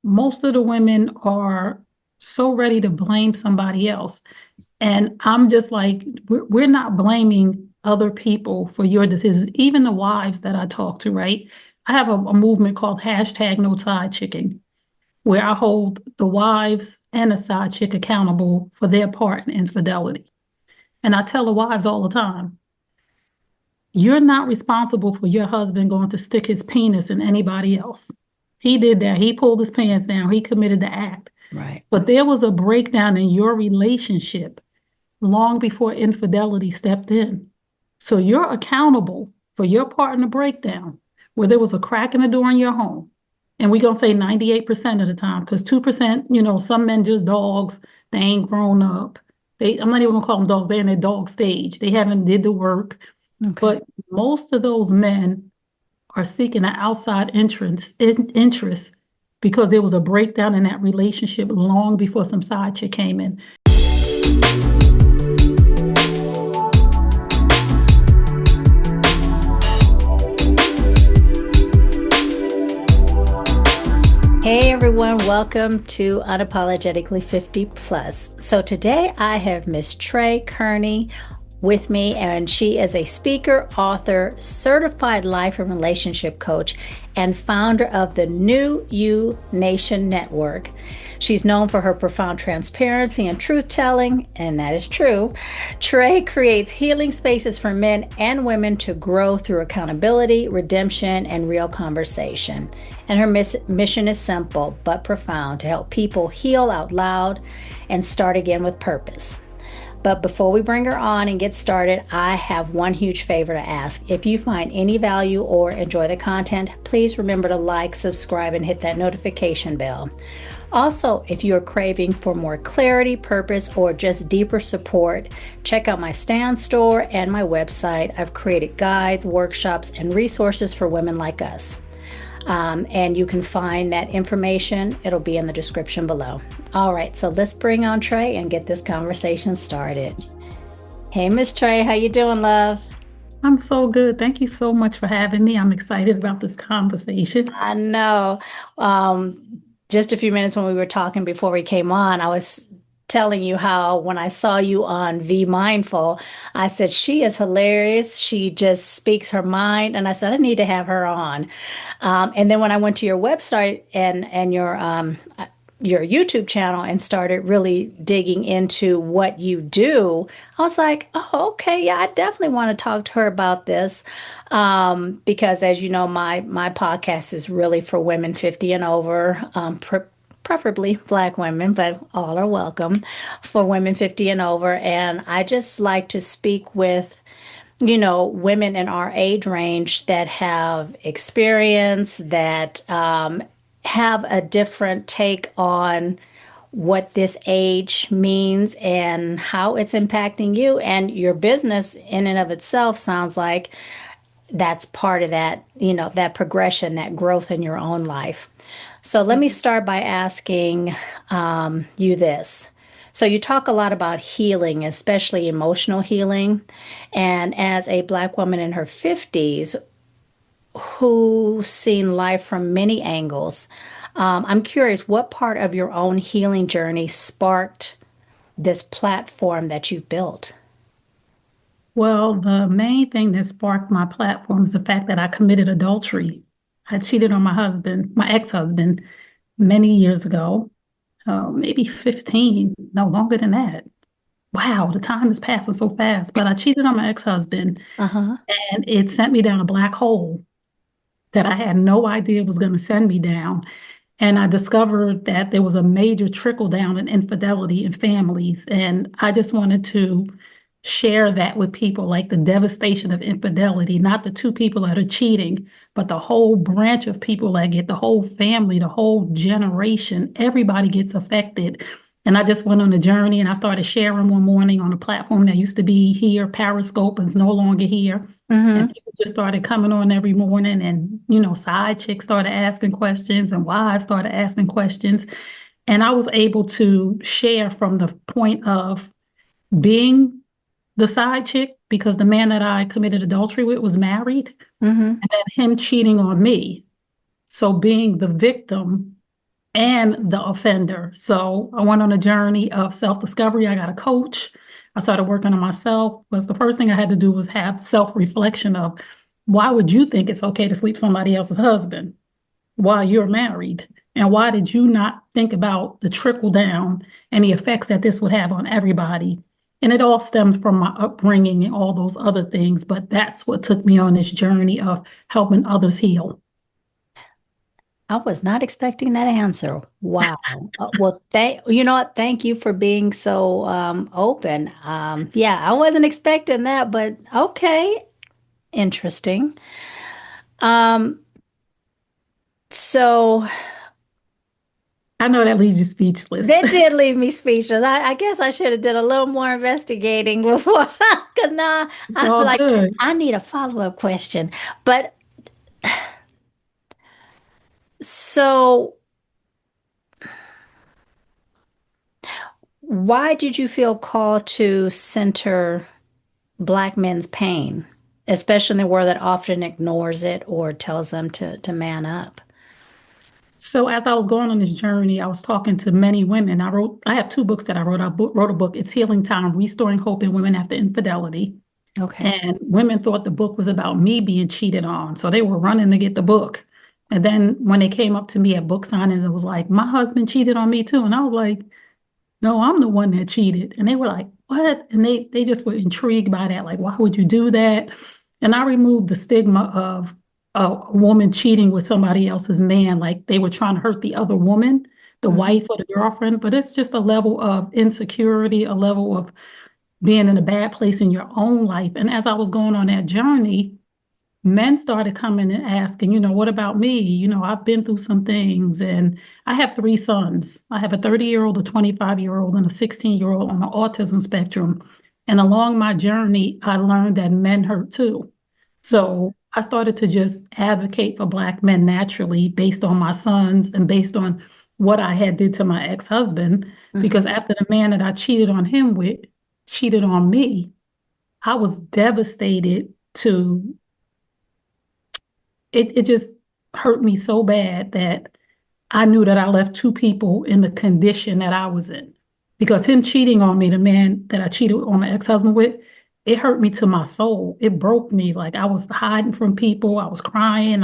most of the women are so ready to blame somebody else. And I'm just like, we're not blaming other people for your decisions, even the wives that I talk to, right? I have a movement called hashtag no side chicking, where I hold the wives and the side chick accountable for their part in infidelity. And I tell the wives all the time, you're not responsible for your husband going to stick his penis in anybody else. He did that. He pulled his pants down. He committed the act. Right. But there was a breakdown in your relationship long before infidelity stepped in. So you're accountable for your part in the breakdown, where there was a crack in the door in your home. And we're going to say 98% of the time, because 2%, some men just dogs. They ain't grown up. I'm not even going to call them dogs. They're in their dog stage. They haven't did the work. Okay. But most of those men are seeking an outside interest because there was a breakdown in that relationship long before some side chick came in. Hey everyone, welcome to Unapologetically 50 Plus. So today I have Miss Tray Kearney with me, and she is a speaker, author, certified life and relationship coach, and founder of the New You Nation Network. She's known for her profound transparency and truth-telling, and that is true. Tray creates healing spaces for men and women to grow through accountability, redemption, and real conversation. And her mission is simple but profound: to help people heal out loud and start again with purpose. But before we bring her on and get started, I have one huge favor to ask. If you find any value or enjoy the content, please remember to like, subscribe, and hit that notification bell. Also, if you are craving for more clarity, purpose, or just deeper support, check out my Stan store and my website. I've created guides, workshops, and resources for women like us. And you can find that information. It'll be in the description below. All right, so let's bring on Tray and get this conversation started. Hey, Miss Tray, how you doing, love? I'm so good. Thank you so much for having me. I'm excited about this conversation. I know. Just a few minutes when we were talking before we came on, I was telling you how when I saw you on Be Mindful, I said, she is hilarious. She just speaks her mind. And I said, I need to have her on. And then when I went to your website and your YouTube channel and started really digging into what you do, I was like, oh, okay, yeah, I definitely want to talk to her about this. Because as you know, my podcast is really for women 50 and over, preferably Black women, but all are welcome, for women 50 and over. And I just like to speak with women in our age range that have experience, that have a different take on what this age means and how it's impacting you. And your business in and of itself sounds like that's part of that, that progression, that growth in your own life. So let me start by asking you this. So you talk a lot about healing, especially emotional healing. And as a Black woman in her 50s who's seen life from many angles, I'm curious, what part of your own healing journey sparked this platform that you've built? Well, the main thing that sparked my platform is the fact that I committed adultery. I cheated on my husband, my ex-husband, many years ago, maybe 15, no longer than that. Wow, the time is passing so fast. But I cheated on my ex-husband, Uh-huh. and it sent me down a black hole that I had no idea was going to send me down. And I discovered that there was a major trickle down in infidelity in families. And I just wanted to share that with people, like the devastation of infidelity, not the two people that are cheating, but the whole branch of people that get the whole family, the whole generation, everybody gets affected. And I just went on a journey and I started sharing one morning on a platform that used to be here, Periscope, and is no longer here. And Mm-hmm. people just started coming on every morning, and side chicks started asking questions and wives started asking questions. And I was able to share from the point of being the side chick, because the man that I committed adultery with was married, Mm-hmm. and then him cheating on me. So being the victim and the offender. So I went on a journey of self-discovery. I got a coach. I started working on myself. Was the first thing I had to do was have self-reflection of why would you think it's okay to sleep somebody else's husband while you're married? And why did you not think about the trickle down and the effects that this would have on everybody? And it all stemmed from my upbringing and all those other things, but that's what took me on this journey of helping others heal. I was not expecting that answer. Wow. Well, you know what? Thank you for being so open. Yeah, I wasn't expecting that, but okay, interesting. Um, so I know that leaves you speechless. that did leave me speechless. I guess I should have did a little more investigating before, because now It's I'm all like, good. I need a follow-up question. But so why did you feel called to center Black men's pain, especially in the world that often ignores it or tells them to man up? So as I was going on this journey, I was talking to many women. I have two books that I wrote. Wrote a book. It's Healing Time, Restoring Hope in Women After Infidelity. Okay. And women thought the book was about me being cheated on. So they were running to get the book. And then when they came up to me at book signings, it was like, my husband cheated on me too. And I was like, no, I'm the one that cheated. And they were like, what? And they just were intrigued by that. Like, why would you do that? And I removed the stigma of a woman cheating with somebody else's man, like they were trying to hurt the other woman, the Mhm. wife or the girlfriend. But it's just a level of insecurity, a level of being in a bad place in your own life. And as I was going on that journey, men started coming and asking, what about me? I've been through some things and I have three sons. I have a 30-year-old, a 25-year-old, and a 16-year-old on the autism spectrum. And along my journey, I learned that men hurt too. So I started to just advocate for Black men naturally based on my sons and based on what I had did to my ex-husband. Mhm. Because after the man that I cheated on him with cheated on me, I was devastated to it just hurt me so bad that I knew that I left two people in the condition that I was in. Because him cheating on me, the man that I cheated on my ex-husband with, it hurt me to my soul. It broke me. Like I was hiding from people. I was crying.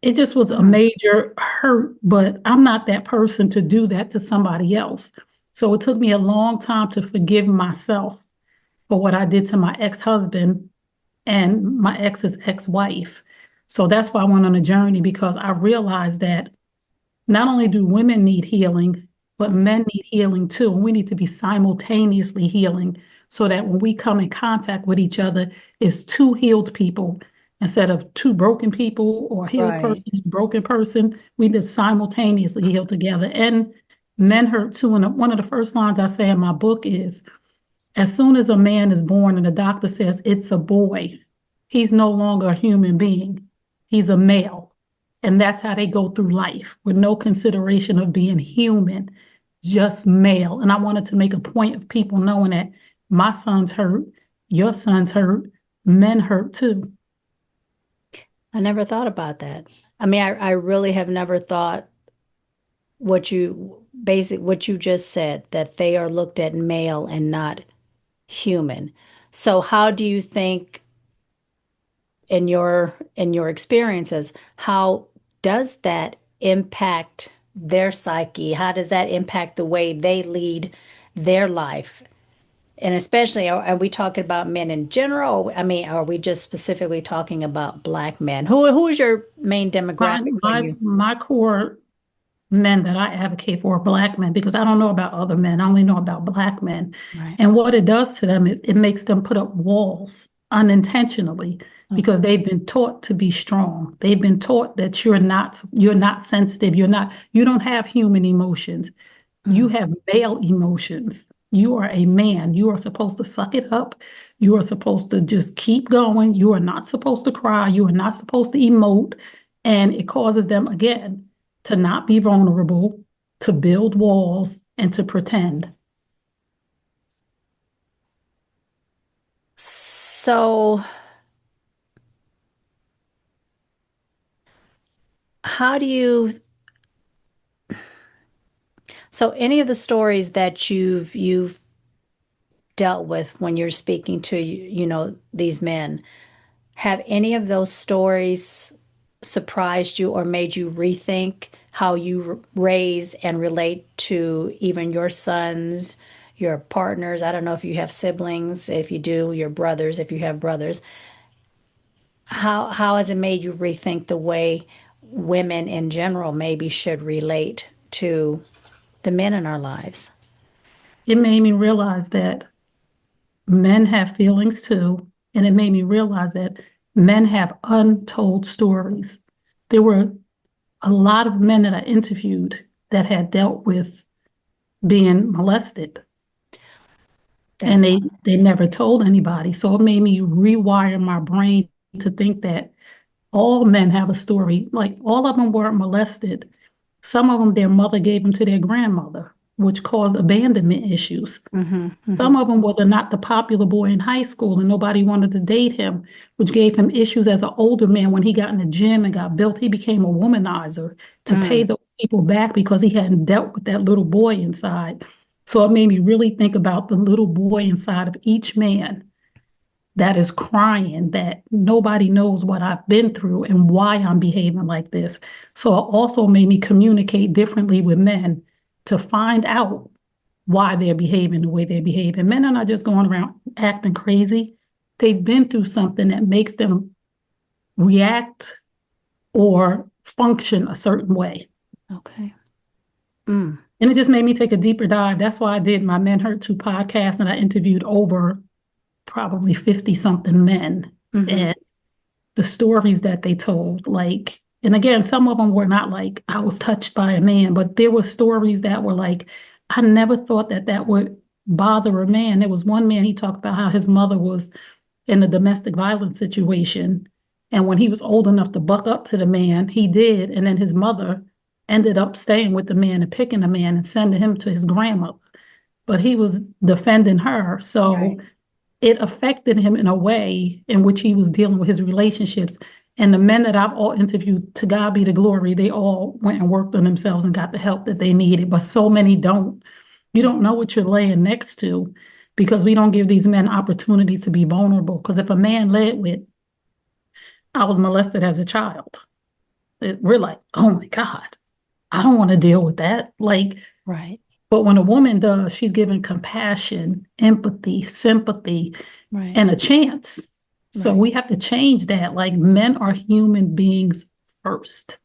It just was a Mhm. major hurt, but I'm not that person to do that to somebody else. So it took me a long time to forgive myself for what I did to my ex-husband and my ex's ex-wife. So that's why I went on a journey because I realized that not only do women need healing, but Mhm. men need healing too. And we need to be simultaneously healing so that when we come in contact with each other, it's two healed people instead of two broken people or a healed person Right. and a broken person. We just simultaneously heal together. And men hurt too. And one of the first lines I say in my book is, as soon as a man is born and the doctor says it's a boy, he's no longer a human being. He's a male. And that's how they go through life with no consideration of being human, just male. And I wanted to make a point of people knowing that my son's hurt, your son's hurt, men hurt too. I never thought about that. I mean, I really have never thought what you just said, that they are looked at male and not human. So how do you think in your experiences, how does that impact their psyche? How does that impact the way they lead their life? And especially, are we talking about men in general? I mean, are we just specifically talking about Black men? Who is your main My demographic when my you? my core men that I advocate for are Black men because I don't know about other men. I only know about Black men. Right. And what it does to them is it makes them put up walls unintentionally Mm, because they've been taught to be strong. They've been taught that you're not sensitive. You don't have human emotions. You mm. have male emotions. You are a man. You are supposed to suck it up. You are supposed to just keep going. You are not supposed to cry. You are not supposed to emote. And it causes them, again, to not be vulnerable, to build walls, and to pretend. So, how do you So any of the stories that you've dealt with when you're speaking to, these men, have any of those stories surprised you or made you rethink how you raise and relate to even your sons, your partners? I don't know if you have siblings, if you do, your brothers, if you have brothers. How has it made you rethink the way women in general maybe should relate to the men in our lives? It made me realize that men have feelings too, and it made me realize that men have untold stories. There were a lot of men that I interviewed that had dealt with being molested, and That's they never told anybody. So it made me rewire my brain to think that all men have a story. Like all of them weren't molested. Some of them, their mother gave them to their grandmother, which caused abandonment issues. mm-hmm, mm-hmm, Some of them were not the popular boy in high school and nobody wanted to date him, which gave him issues as an older man. When he got in the gym and got built, he became a womanizer to pay mm, those people back because he hadn't dealt with that little boy inside. So it made me really think about the little boy inside of each man that is crying, that nobody knows what I've been through and why I'm behaving like this. So it also made me communicate differently with men to find out why they're behaving the way they're behaving. Men are not just going around acting crazy. They've been through something that makes them react or function a certain way. okay. Mm, And it just made me take a deeper dive. That's why I did my Men Hurt Too podcast, and I interviewed over probably 50 something men. mm-hmm, And the stories that they told, like, and again, some of them were not like I was touched by a man, but there were stories that were like, I never thought that that would bother a man. There was one man, he talked about how his mother was in a domestic violence situation. And when he was old enough to buck up to the man, he did. And then his mother ended up staying with the man and picking the man and sending him to his grandmother. But he was defending her. So right. it affected him in a way in which he was dealing with his relationships. And the men that I've all interviewed, to God be the glory, they all went and worked on themselves and got the help that they needed. But so many don't. You don't know what you're laying next to because we don't give these men opportunities to be vulnerable. Because if a man led with, I was molested as a child, we're like, oh my God, I don't want to deal with that. Like, Right, but when a woman does, she's given compassion, empathy, sympathy, right, and a chance. So right. we have to change that. Like men are human beings first.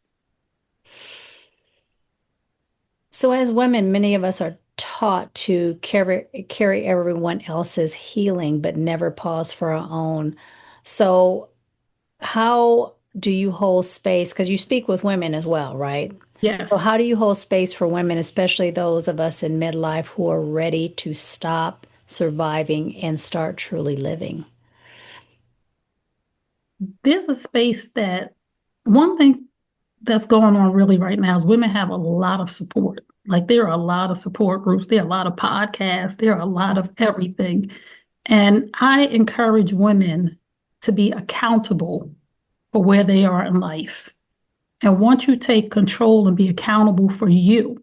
So as women, many of us are taught to carry everyone else's healing, but never pause for our own. So how do you hold space? Because you speak with women as well, right? So Yes. how do you hold space for women, especially those of us in midlife who are ready to stop surviving and start truly living? There's a space that one thing that's going on really right now is women have a lot of support. Like there are a lot of support groups, there are a lot of podcasts, there are a lot of everything. And I encourage women to be accountable for where they are in life. And once you take control and be accountable for you,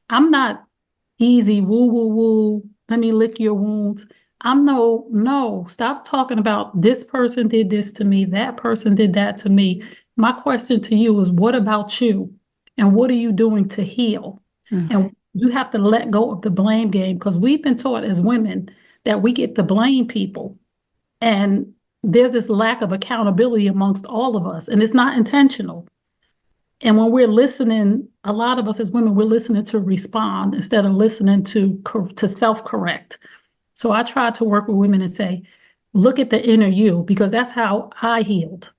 I'm not easy, woo, woo, woo, let me lick your wounds. I'm no, stop talking about this person did this to me, that person did that to me. My question to you is, what about you? And what are you doing to heal? Okay. And you have to let go of the blame game because we've been taught as women that we get to blame people. And there's this lack of accountability amongst all of us, and it's not intentional. And when we're listening, a lot of us as women, we're listening to respond instead of listening to self-correct. So I try to work with women and say, look at the inner you, because that's how I healed.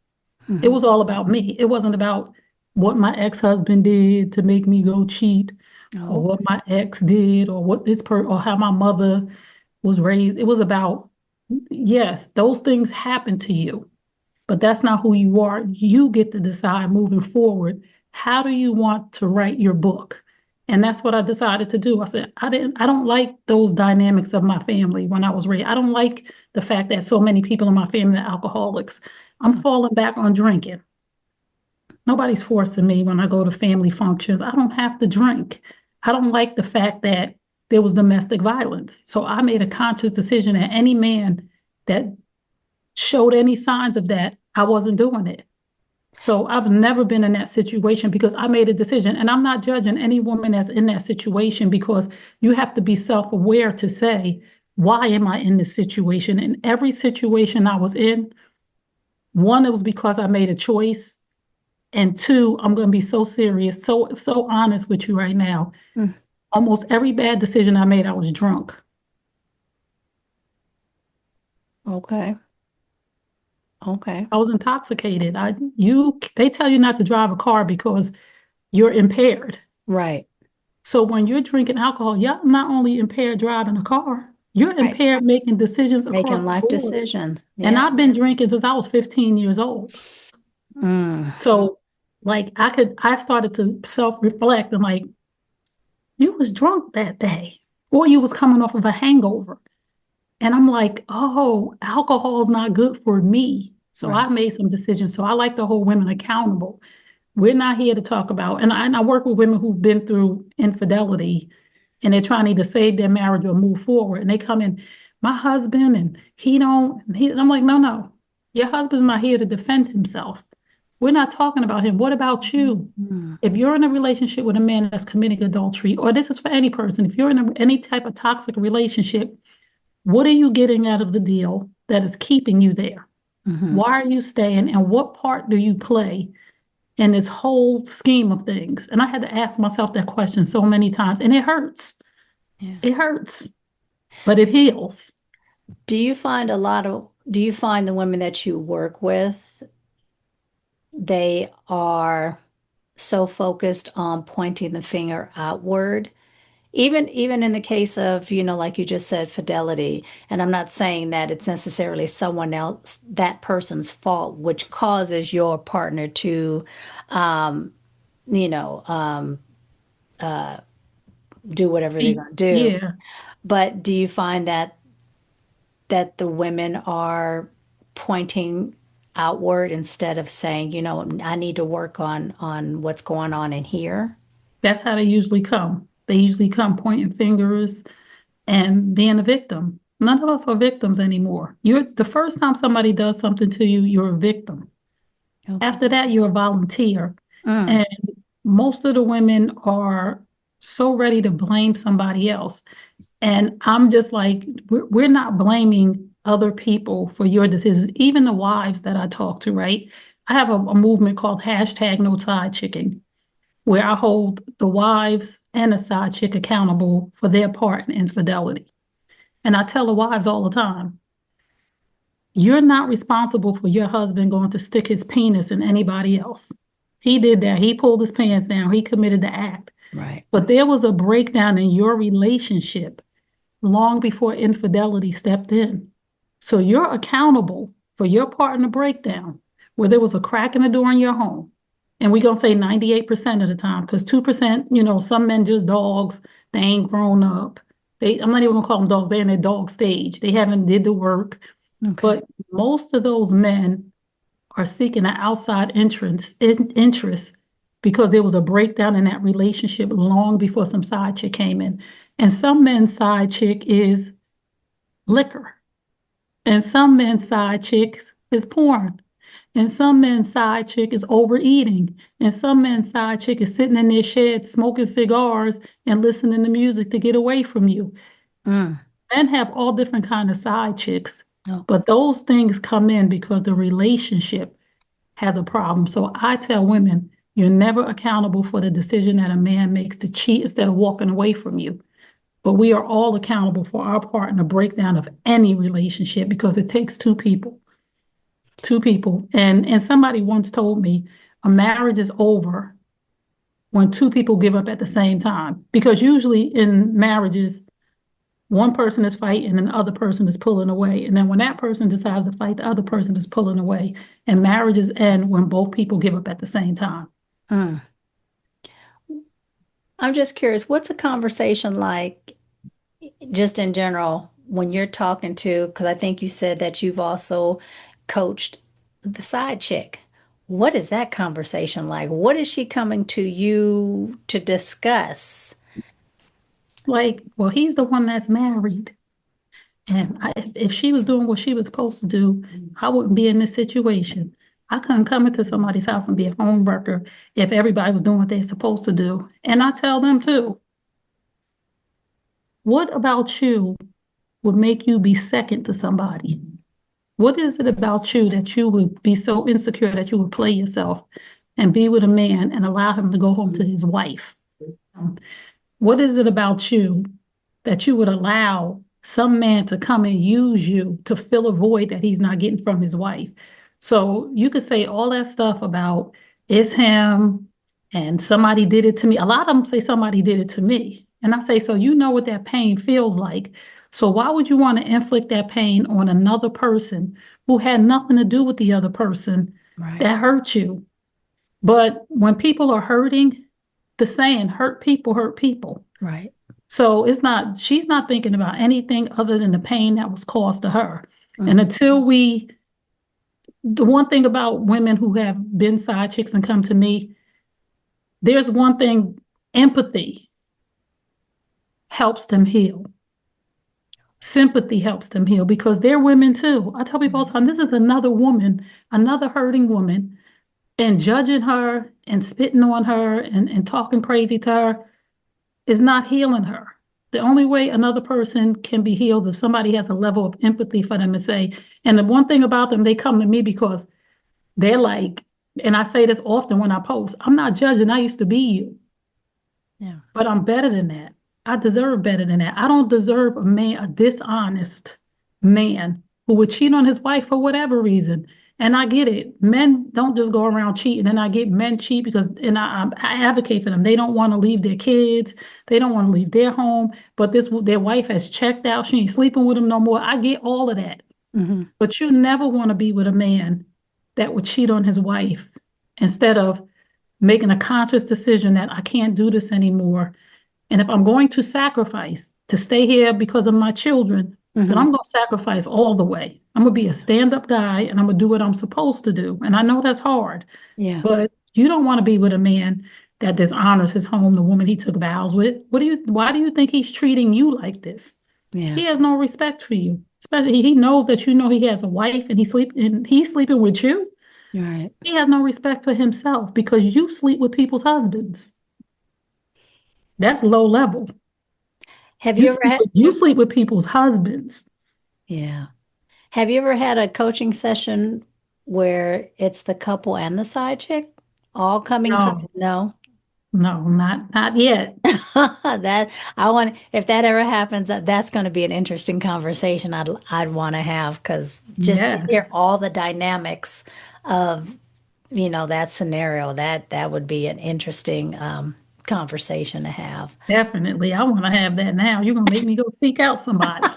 It Mhm. was all about me. It wasn't about what my ex-husband did to make me go cheat, or Oh, what my ex did, or what or how my mother was raised. It was about, yes, those things happen to you, but that's not who you are. You get to decide moving forward, how do you want to write your book? And that's what I decided to do. I said, I don't like those dynamics of my family when I was raised. I don't like the fact that so many people in my family are alcoholics. I'm falling back on drinking. Nobody's forcing me when I go to family functions. I don't have to drink. I don't like the fact that there was domestic violence. So I made a conscious decision that any man that showed any signs of that, I wasn't doing it. So I've never been in that situation because I made a decision. And I'm not judging any woman that's in that situation because you have to be self-aware to say, why am I in this situation? In every situation I was in, one, it was because I made a choice. And two, I'm going to be so serious, so honest with you right now. Mm, Almost every bad decision I made, I was drunk. okay. Okay. I was intoxicated. They tell you not to drive a car because you're impaired. Right. So when you're drinking alcohol, you're not only impaired driving a car, you're Right. impaired making decisions Making across the life board. decisions. And Yeah. I've been drinking since I was 15 years old. Mm, So like I started to self-reflect and like, you was drunk that day, or you was coming off of a hangover. And I'm like, oh, alcohol is not good for me. So I right. made some decisions. So I like to hold women accountable. We're not here to talk about, and I work with women who've been through infidelity and they're trying to either save their marriage or move forward. And they come in, my husband, and he don't, he, I'm like, no, no, your husband's not here to defend himself. We're not talking about him. What about you? Mm, If you're in a relationship with a man that's committing adultery, or this is for any person, if you're in any type of toxic relationship, what are you getting out of the deal that is keeping you there? mhm. Why are you staying? And what part do you play in this whole scheme of things? And I had to ask myself that question so many times, and it hurts. Yeah. It hurts, but it heals. Do you find the women that you work with, they are so focused on pointing the finger outward? Even in the case of, like you just said, fidelity, and I'm not saying that it's necessarily someone else, that person's fault, which causes your partner to, um, you know, um, do whatever they're going to do. Yeah, But do you find that the women are pointing outward instead of saying, I need to work on what's going on in here? that's how they usually come. They usually come pointing fingers and being a victim. None of us are victims anymore. You're the first time somebody does something to you, you're a victim. Okay. After that, you're a volunteer. Mm, And most of the women are so ready to blame somebody else. And I'm just like, we're not blaming other people for your decisions, even the wives that I talk to, right? I have a movement called hashtag no side chicking, where I hold the wives and the side chick accountable for their part in infidelity. And I tell the wives all the time, you're not responsible for your husband going to stick his penis in anybody else. He did that. He pulled his pants down. He committed the act. right. But there was a breakdown in your relationship long before infidelity stepped in. So you're accountable for your part in the breakdown, where there was a crack in the door in your home. And we're going to say 98% of the time, because 2%, some men just dogs, they ain't grown up. I'm not even gonna call them dogs, they're in their dog stage. They haven't did the work. Okay. But most of those men are seeking an outside interest because there was a breakdown in that relationship long before some side chick came in. And some men's side chick is liquor. And some men's side chicks is porn. And some men's side chick is overeating. And some men's side chick is sitting in their shed smoking cigars and listening to music to get away from you. Mm, Men have all different kind of side chicks, okay. but those things come in because the relationship has a problem. So I tell women, you're never accountable for the decision that a man makes to cheat instead of walking away from you. But we are all accountable for our part in the breakdown of any relationship because it takes two people. Two people. And somebody once told me a marriage is over when two people give up at the same time. Because usually in marriages, one person is fighting and the other person is pulling away. And then when that person decides to fight, the other person is pulling away. And marriages end when both people give up at the same time. Mm. I'm just curious, what's a conversation like, just in general, when you're talking to, because I think you said that you've also coached the side chick. What is that conversation like? What is she coming to you to discuss? like, well, he's the one that's married. And if she was doing what she was supposed to do, I wouldn't be in this situation. I couldn't come into somebody's house and be a home wrecker if everybody was doing what they're supposed to do. And I tell them too, what about you would make you be second to somebody? What is it about you that you would be so insecure that you would play yourself and be with a man and allow him to go home to his wife? What is it about you that you would allow some man to come and use you to fill a void that he's not getting from his wife? So you could say all that stuff about it's him and somebody did it to me. A lot of them say somebody did it to me. And I say, so you know what that pain feels like. So why would you want to inflict that pain on another person who had nothing to do with the other person Right. that hurt you? But when people are hurting, the saying, hurt people hurt people. Right. So she's not thinking about anything other than the pain that was caused to her. And Mhm. until the one thing about women who have been side chicks and come to me, there's one thing, empathy helps them heal. Sympathy helps them heal because they're women too. I tell people all the time, this is another woman, another hurting woman, and judging her and spitting on her and talking crazy to her is not healing her. The only way another person can be healed is if somebody has a level of empathy for them and say, and the one thing about them, they come to me because they're like, and I say this often when I post, I'm not judging, I used to be you, Yeah. but I'm better than that. I deserve better than that. I don't deserve a dishonest man who would cheat on his wife for whatever reason. And I get it. Men don't just go around cheating. And I get men cheat because, and I advocate for them. They don't want to leave their kids. They don't want to leave their home. But their wife has checked out. She ain't sleeping with them no more. I get all of that. Hmm. But you never want to be with a man that would cheat on his wife instead of making a conscious decision that I can't do this anymore. And if I'm going to sacrifice to stay here because of my children, then Hmm. I'm going to sacrifice all the way. I'm going to be a stand-up guy and I'm going to do what I'm supposed to do. And I know that's hard, Yeah. but you don't want to be with a man that dishonors his home, the woman he took vows with. Why do you think he's treating you like this? Yeah. He has no respect for you. Especially he knows that you know he has a wife and he's sleeping with you. Right. He has no respect for himself because you sleep with people's husbands. That's low level. Have you ever had, You sleep with people's husbands. yeah. Have you ever had a coaching session where it's the couple and the side chick all coming to, No, no? no, not yet. That I want, if that ever happens, that's going to be an interesting conversation I'd want to have because just to hear Yes, all the dynamics of, that scenario, that would be an interesting conversation to have. definitely. I want to have that now. You're gonna make me go seek out somebody.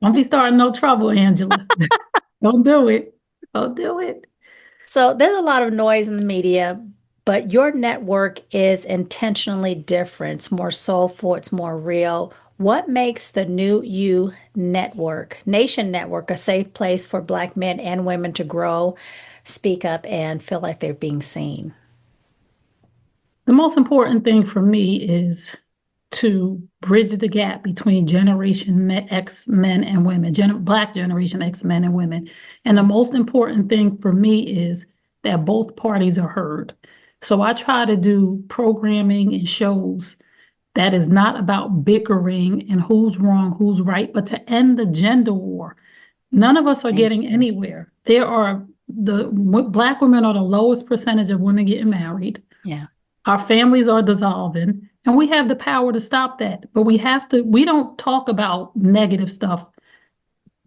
Don't be starting no trouble, Angela. Don't do it. Don't do it. So there's a lot of noise in the media, but your network is intentionally different. It's more soulful, it's more real. What makes the New You Nation Network, a safe place for Black men and women to grow, speak up, and feel like they're being seen? The most important thing for me is to bridge the gap between X men and women, Black Generation X men and women. And the most important thing for me is that both parties are heard. So I try to do programming and shows that is not about bickering and who's wrong, who's right, but to end the gender war. None of us are Thank getting you. anywhere. Black women are the lowest percentage of women getting married. Yeah. Our families are dissolving, and we have the power to stop that. But we don't talk about negative stuff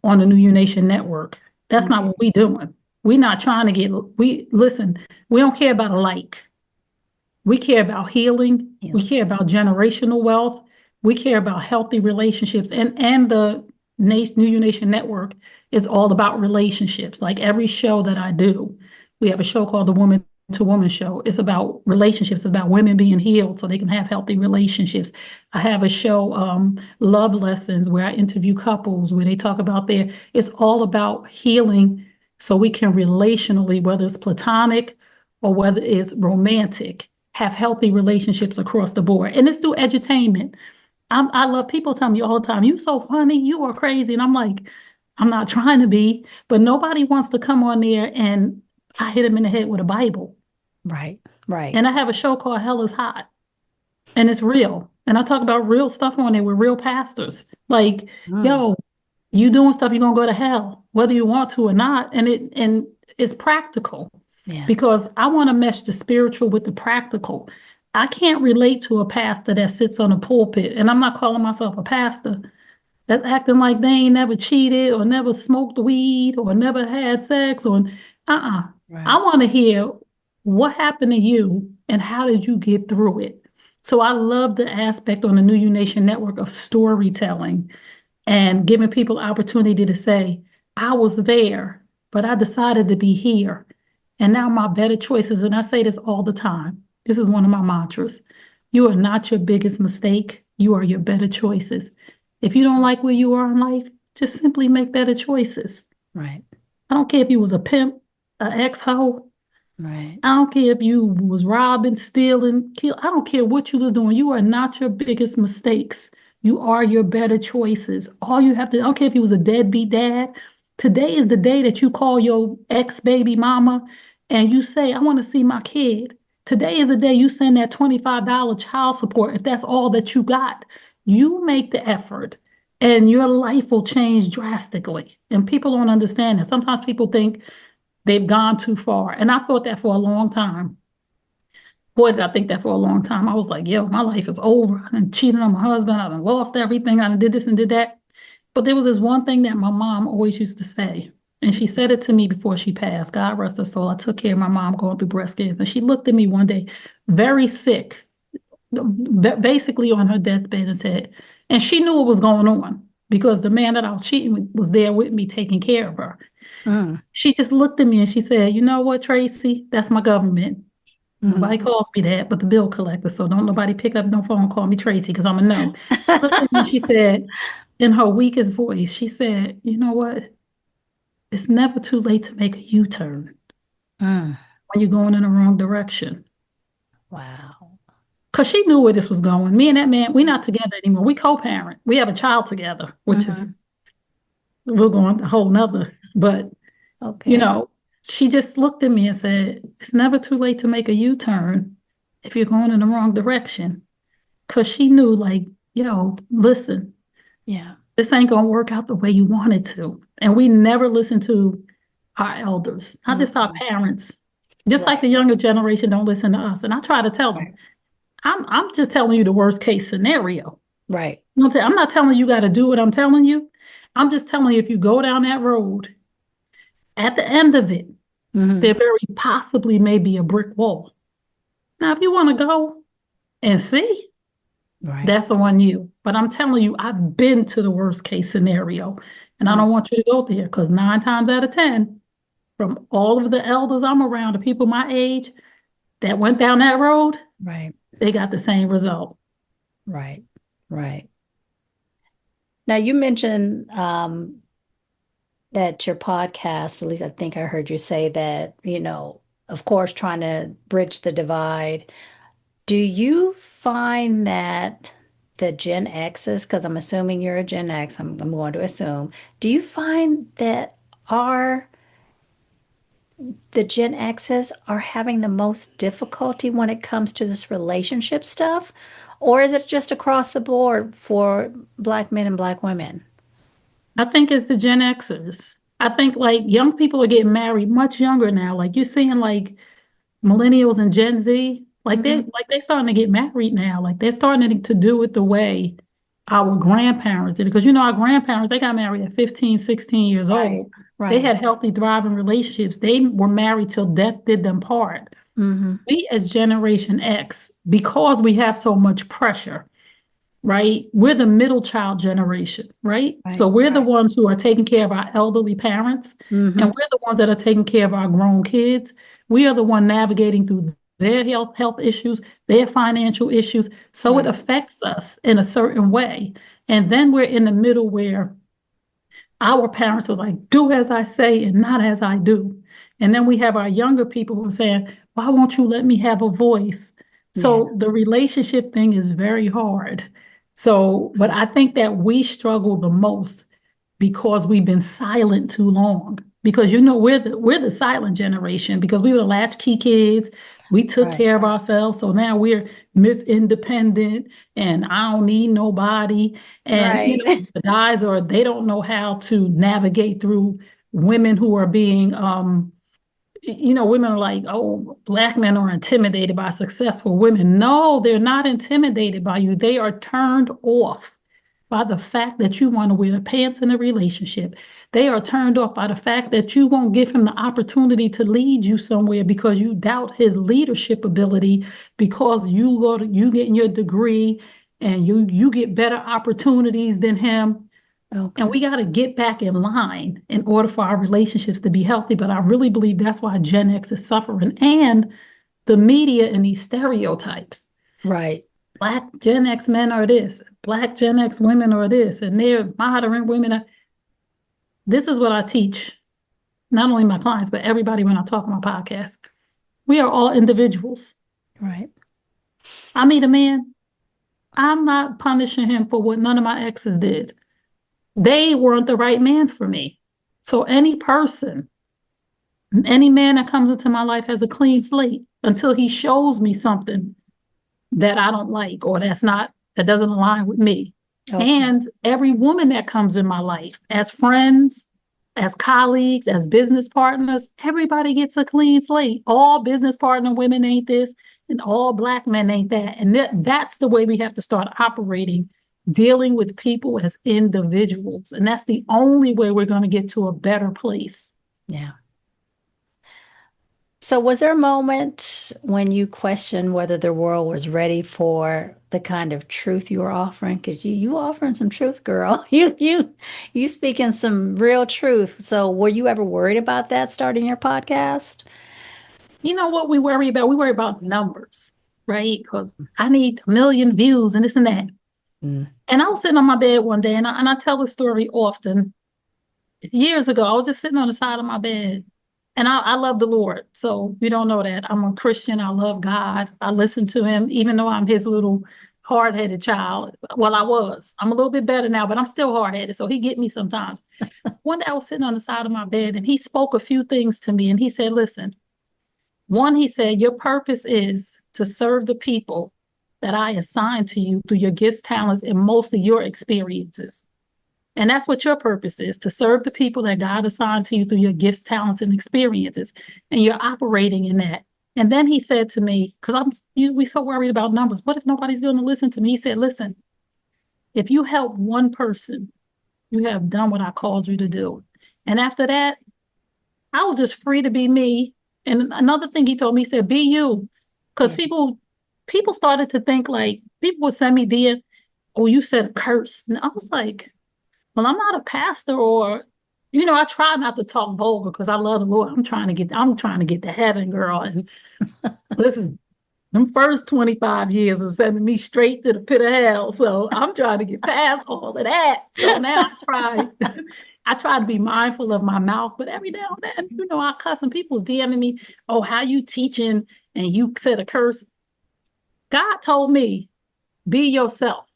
on the New U Nation Network. That's not what we're doing. We're not trying to listen, we don't care about a like. We care about healing. We Healing. care about generational wealth. We care about healthy relationships. And the New U Nation Network is all about relationships. Like every show that I do, we have a show called the Woman to Woman Show. It's about relationships, it's about women being healed so they can have healthy relationships. I have a show, Love Lessons, where I interview couples where they talk about it's all about healing so we can relationally, whether it's platonic or whether it's romantic, have healthy relationships across the board. And it's through edutainment. I love people tell me all the time, you so funny, you are crazy. And I'm like, I'm not trying to be, but nobody wants to come on there and I hit them in the head with a Bible. Right, right. And I have a show called Hell is Hot, and it's real. And I talk about real stuff on there with real pastors. Like, Mm, yo, you doing stuff, you're gonna go to hell, whether you want to or not. And it's practical yeah, because I want to mesh the spiritual with the practical. I can't relate to a pastor that sits on a pulpit, and I'm not calling myself a pastor, that's acting like they ain't never cheated or never smoked weed or never had sex or I right. want to hear what happened to you and how did you get through it. So I love the aspect on the New You Nation Network of storytelling and giving people opportunity to say, I was there, but I decided to be here. And now my better choices, and I say this all the time. This is one of my mantras. You are not your biggest mistake. You are your better choices. If you don't like where you are in life, just simply make better choices. Right, I don't care if you was a pimp, an ex-hoe. right. I don't care if you was robbing, stealing, kill. I don't care what you was doing. You are not your biggest mistakes. You are your better choices. All you have to, I don't care if you was a deadbeat dad. Today is the day that you call your ex-baby mama and you say, I want to see my kid. Today is the day you send that $25 child support if that's all that you got. You make the effort and your life will change drastically. And people don't understand that. Sometimes people think they've gone too far. And I thought that for a long time. Boy, did I think that for a long time. I was like, yo, my life is over. I done cheated on my husband. I done lost everything. I done did this and did that. But there was this one thing that my mom always used to say. And she said it to me before she passed. God rest her soul. I took care of my mom going through breast cancer. And she looked at me one day, very sick, basically on her deathbed and said, and she knew what was going on because the man that I was cheating with was there with me taking care of her. Mm, She just looked at me and she said, you know what, Tracy? That's my government. Nobody mm. calls me that, but the bill collector. So don't nobody pick up no phone, call me Tracy, because I'm a no. She looked at me and she said, in her weakest voice, she said, you know what? It's never too late to make a U-turn Mm, when you're going in the wrong direction. wow. Because she knew where this was going. Me and that man, we're not together anymore. We co-parent. We have a child together, which is, Mhm. we're going a whole nother. But you Okay. know, she just looked at me and said, it's never too late to make a U-turn if you're going in the wrong direction. Because she knew, like, listen, Yeah. this ain't going to work out the way you want it to. And we never listen to our elders, not just our Mm-mm. parents. Just like Right, the younger generation don't listen to us. And I try to tell them, right, I'm just telling you the worst case scenario. right. I'm not telling you got to do what I'm telling you. I'm just telling you if you go down that road, at the end of it, there Hmm. very possibly may be a brick wall. Now, if you want to go and see, Right. that's on you. But I'm telling you, I've been to the worst case scenario, and I Mm, don't want you to go there because 9 times out of 10, from all of the elders I'm around, the people my age that went down that road, right, they got the same result. right, right. Now you mentioned that your podcast, at least I think I heard you say that, of course, trying to bridge the divide. Do you find that the Gen X's, because I'm assuming you're a Gen X, I'm going to assume, do you find that our the Gen X's are having the most difficulty when it comes to this relationship stuff? Or is it just across the board for Black men and Black women? I think it's the Gen Xers. I think like young people are getting married much younger now. Like you're seeing like millennials and Gen Z, Hmm. like they starting to get married now. Like they're starting to do it the way our grandparents did it. Because our grandparents, they got married at 15, 16 years Right, old. They right. had healthy, thriving relationships. They were married till death did them part. Hmm. We as Generation X, because we have so much pressure, right? We're the middle child generation, right? So Right, we're the right. ones who are taking care of our elderly parents, and Hmm. we're the ones that are taking care of our grown kids. We are the one navigating through their health issues, their financial issues. So it Right, affects us in a certain way. And then we're in the middle where our parents was like, do as I say and not as I do. And then we have our younger people who are saying, why won't you let me have a voice? yeah. So the relationship thing is very hard. So, but I think that we struggle the most because we've been silent too long. Because we're the silent generation because we were the latchkey kids. We took Right. care of ourselves. So now we're Miss Independent and I don't need nobody. And Right. the guys they don't know how to navigate through women who are being women are like, oh, Black men are intimidated by successful women. No, they're not intimidated by you. They are turned off by the fact that you want to wear the pants in a relationship. They are turned off by the fact that you won't give him the opportunity to lead you somewhere because you doubt his leadership ability because you getting your degree and you get better opportunities than him. And Okay. we got to get back in line in order for our relationships to be healthy. But I really believe that's why Gen X is suffering and the media and these stereotypes. Right. Black Gen X men are this, Black Gen X women are this, and they're modern women. This is what I teach, not only my clients, but everybody when I talk on my podcast. We are all individuals. Right. I meet a man, I'm not punishing him for what none of my exes did. They weren't the right man for me. So any man that comes into my life has a clean slate until he shows me something that I don't like or that doesn't align with me. Okay. And every woman that comes in my life, as friends, as colleagues, as business partners, everybody gets a clean slate. All business partner women ain't this, and all Black men ain't that. And that's the way we have to start operating, dealing with people as individuals. And that's the only way we're going to get to a better place. Yeah. So was there a moment when you questioned whether the world was ready for the kind of truth you were offering? Because you offering some truth, girl. You speaking some real truth. So were you ever worried about that starting your podcast? You know what we worry about? We worry about numbers, right? Because I need 1 million views and this and that. Mm. And I was sitting on my bed one day, and I tell this story often. Years ago, I was just sitting on the side of my bed, and I love the Lord. So you don't know that. I'm a Christian. I love God. I listen to him, even though I'm his little hard-headed child. Well, I was. I'm a little bit better now, but I'm still hard-headed. So he get me sometimes. One day I was sitting on the side of my bed, and he spoke a few things to me, and he said, listen, one, he said, your purpose is to serve the people that I assign to you through your gifts, talents, and mostly your experiences. And that's what your purpose is, to serve the people that God assigned to you through your gifts, talents, and experiences. And you're operating in that. And then he said to me, because we so worried about numbers, what if nobody's going to listen to me? He said, listen, if you help one person, you have done what I called you to do. And after that, I was just free to be me. And another thing he told me, he said, be you. Because Yeah. people started to think like, people would send me DM, oh, you said a curse. And I was like, well, I'm not a pastor or, I try not to talk vulgar because I love the Lord. I'm trying to get to heaven, girl. And listen, them first 25 years is sending me straight to the pit of hell. So I'm trying to get past all of that. So now I try to be mindful of my mouth, but every now and then, I cuss and people's DMing me, oh, how you teaching and you said a curse. God told me, be yourself.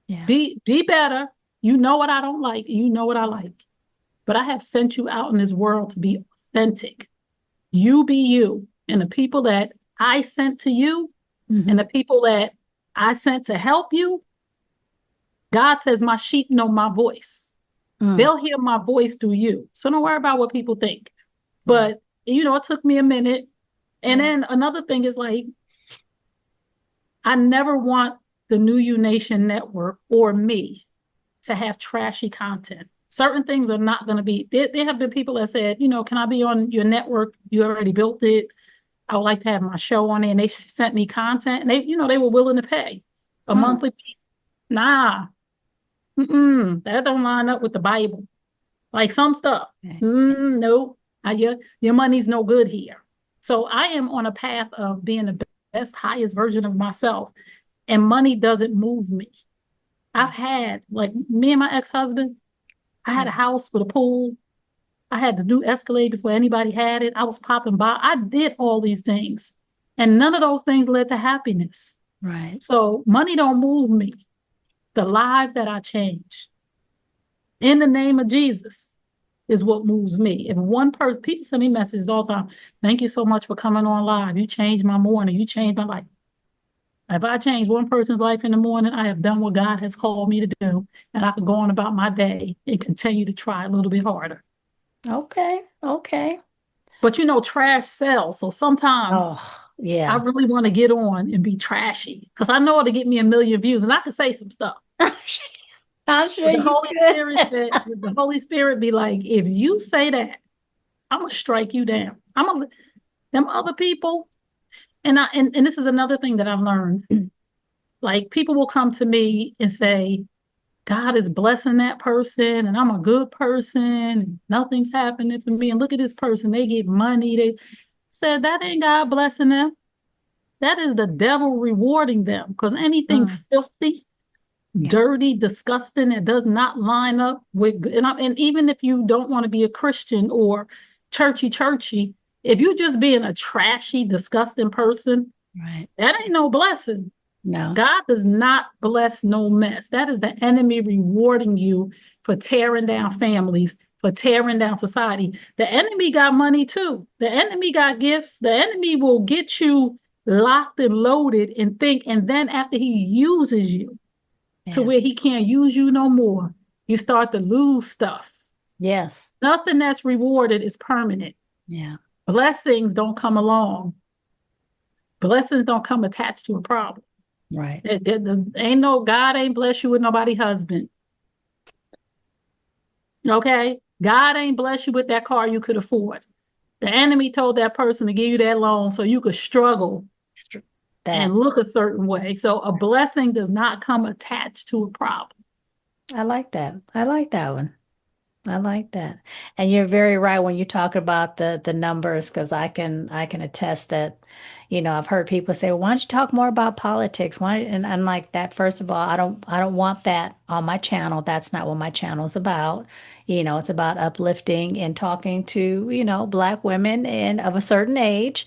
Yeah. Be better. You know what I don't like. You know what I like. But I have sent you out in this world to be authentic. You be you. And the people that I sent to you and Hmm. the people that I sent to help you, God says my sheep know my voice. Mm. They'll hear my voice through you. So don't worry about what people think. Yeah. But, it took me a minute. And Yeah. then another thing is like, I never want the New You Nation network or me to have trashy content. Certain things are not going to be, there have been people that said, can I be on your network? You already built it. I would like to have my show on there. And they sent me content and they were willing to pay a Mm. monthly fee. Nah, that don't line up with the Bible. Like some stuff. Okay. No, your money's no good here. So I am on a path of being the best, highest version of myself. And money doesn't move me. I've Yeah. had, like me and my ex-husband, I had Yeah. a house with a pool. I had the new Escalade before anybody had it. I was popping by. I did all these things. And none of those things led to happiness. Right. So money don't move me. The lives that I change in the name of Jesus is what moves me. If one person, people send me messages all the time, thank you so much for coming on live. You changed my morning. You changed my life. If I change one person's life in the morning, I have done what God has called me to do, and I can go on about my day and continue to try a little bit harder. Okay. Okay. But trash sells. So sometimes Oh, I yeah. really want to get on and be trashy because I know it'll get me a million views and I can say some stuff. I'm sure But the you Holy Spirit could. said, the Holy Spirit be like, if you say that, I'm gonna strike you down. I'm gonna them other people, and this is another thing that I've learned. Like people will come to me and say, God is blessing that person, and I'm a good person, and nothing's happening for me. And look at this person, they get money. They said that ain't God blessing them. That is the devil rewarding them because anything Mm, filthy, yeah. dirty, disgusting that does not line up with, and even if you don't want to be a Christian or churchy, if you're just being a trashy, disgusting person, Right. that ain't no blessing. No. God does not bless no mess. That is the enemy rewarding you for tearing down families, for tearing down society. The enemy got money too. The enemy got gifts. The enemy will get you locked and loaded and then after he uses you to Yeah. where he can't use you no more, you start to lose stuff. Yes. Nothing that's rewarded is permanent. Yeah. Blessings don't come along. Blessings don't come attached to a problem. Right. Ain't no God ain't bless you with nobody husband. Okay? God ain't bless you with that car you could afford. The enemy told that person to give you that loan so you could struggle That and look a certain way. So a blessing does not come attached to a problem. I like that. I like that one. I like that. And you're very right when you talk about the numbers, because I can attest that, I've heard people say, well, why don't you talk more about politics? Why? And I'm like that, first of all, I don't want that on my channel. That's not what my channel is about. It's about uplifting and talking to, Black women and of a certain age.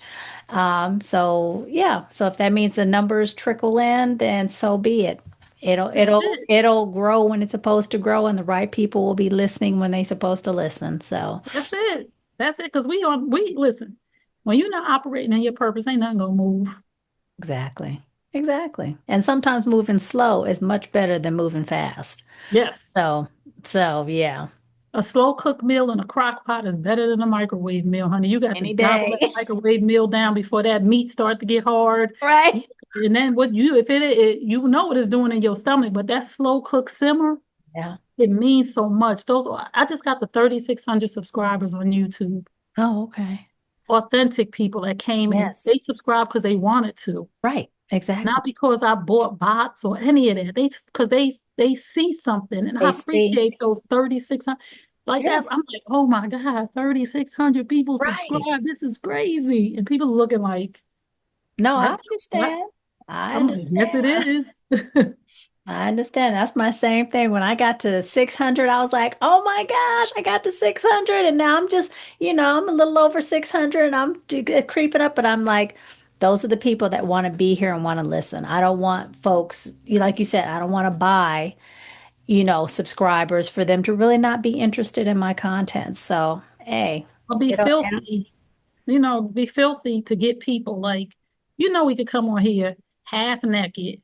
So yeah, so if that means the numbers trickle in, then so be it. It'll That's it'll it. it'll grow when it's supposed to grow, and the right people will be listening when they're supposed to listen. So That's it. That's it. Because we listen. When you're not operating in your purpose, ain't nothing gonna move. exactly. Exactly. And sometimes moving slow is much better than moving fast. Yes. So so yeah. A slow cooked meal in a crock pot is better than a microwave meal, honey. You got to Any gobble day. that microwave meal down before that meat start to get hard. Right? And then if you know what it's doing in your stomach, but that slow cook simmer, Yeah. it means so much. I just got the 3,600 subscribers on YouTube. Oh, okay. Authentic people that came and Yes. they subscribed because they wanted to, Right. Exactly. not because I bought bots or any of that. They see something, and I They see. appreciate those 3,600. Like Yeah. I'm like, oh my God, 3,600 people Right. subscribe. This is crazy, and people looking like No, I that's that. understand. I I'm like, yes, it understand. is. I understand. That's my same thing. When I got to 600, I was like, oh my gosh, I got to 600. And now I'm just, I'm a little over 600 and I'm creeping up. But I'm like, those are the people that want to be here and want to listen. I don't want folks, like you said, I don't want to buy, subscribers for them to really not be interested in my content. So, hey, I'll be it'll filthy, be filthy to get people like, we could come on here half naked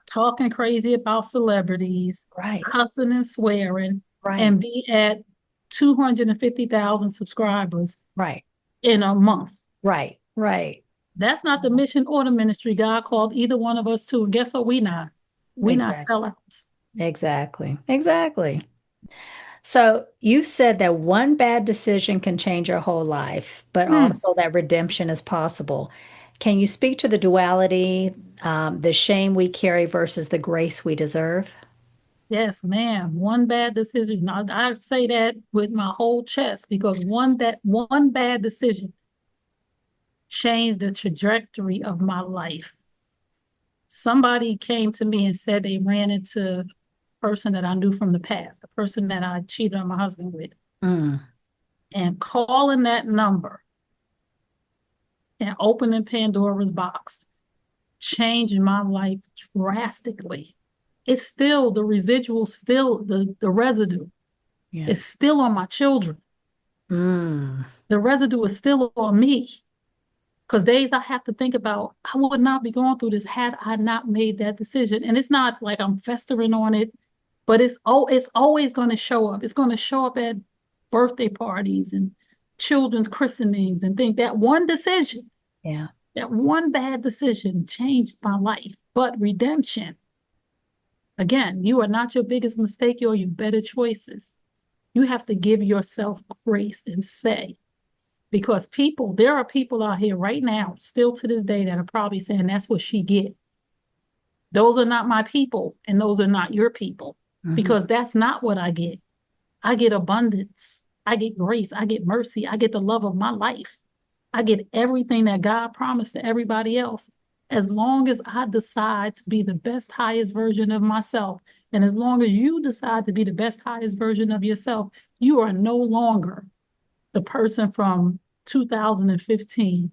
talking crazy about celebrities, right, cussing and swearing, right, and be at 250,000 subscribers right, in a month. right, right. That's not the mission or the ministry God called either one of us to. And guess what? We Yeah, not. We not exactly. sellouts. Exactly. Exactly. So you said that one bad decision can change your whole life, but Hmm. also that redemption is possible. Can you speak to the duality, the shame we carry versus the grace we deserve? Yes, ma'am. One bad decision. I say that with my whole chest because one bad decision changed the trajectory of my life. Somebody came to me and said they ran into a person that I knew from the past, the person that I cheated on my husband with. Mm, And calling that number and opening Pandora's box changed my life drastically. it's still the residual, still the residue Yeah. is still on my children. Mm. The residue is still on me. Because days I have to think about, I would not be going through this had I not made that decision. And it's not like I'm festering on it, but it's always going to show up. It's going to show up at birthday parties and children's christenings and think that one decision, Yeah. that one bad decision changed my life. But redemption, again, you are not your biggest mistake, you're your better choices. You have to give yourself grace and say, because there are people out here right now, still to this day, that are probably saying that's what she get. Those are not my people, and those are not your people, Hmm. because that's not what I get. I get abundance. I get grace. I get mercy. I get the love of my life. I get everything that God promised to everybody else. As long as I decide to be the best, highest version of myself, and as long as you decide to be the best, highest version of yourself, you are no longer the person from 2015.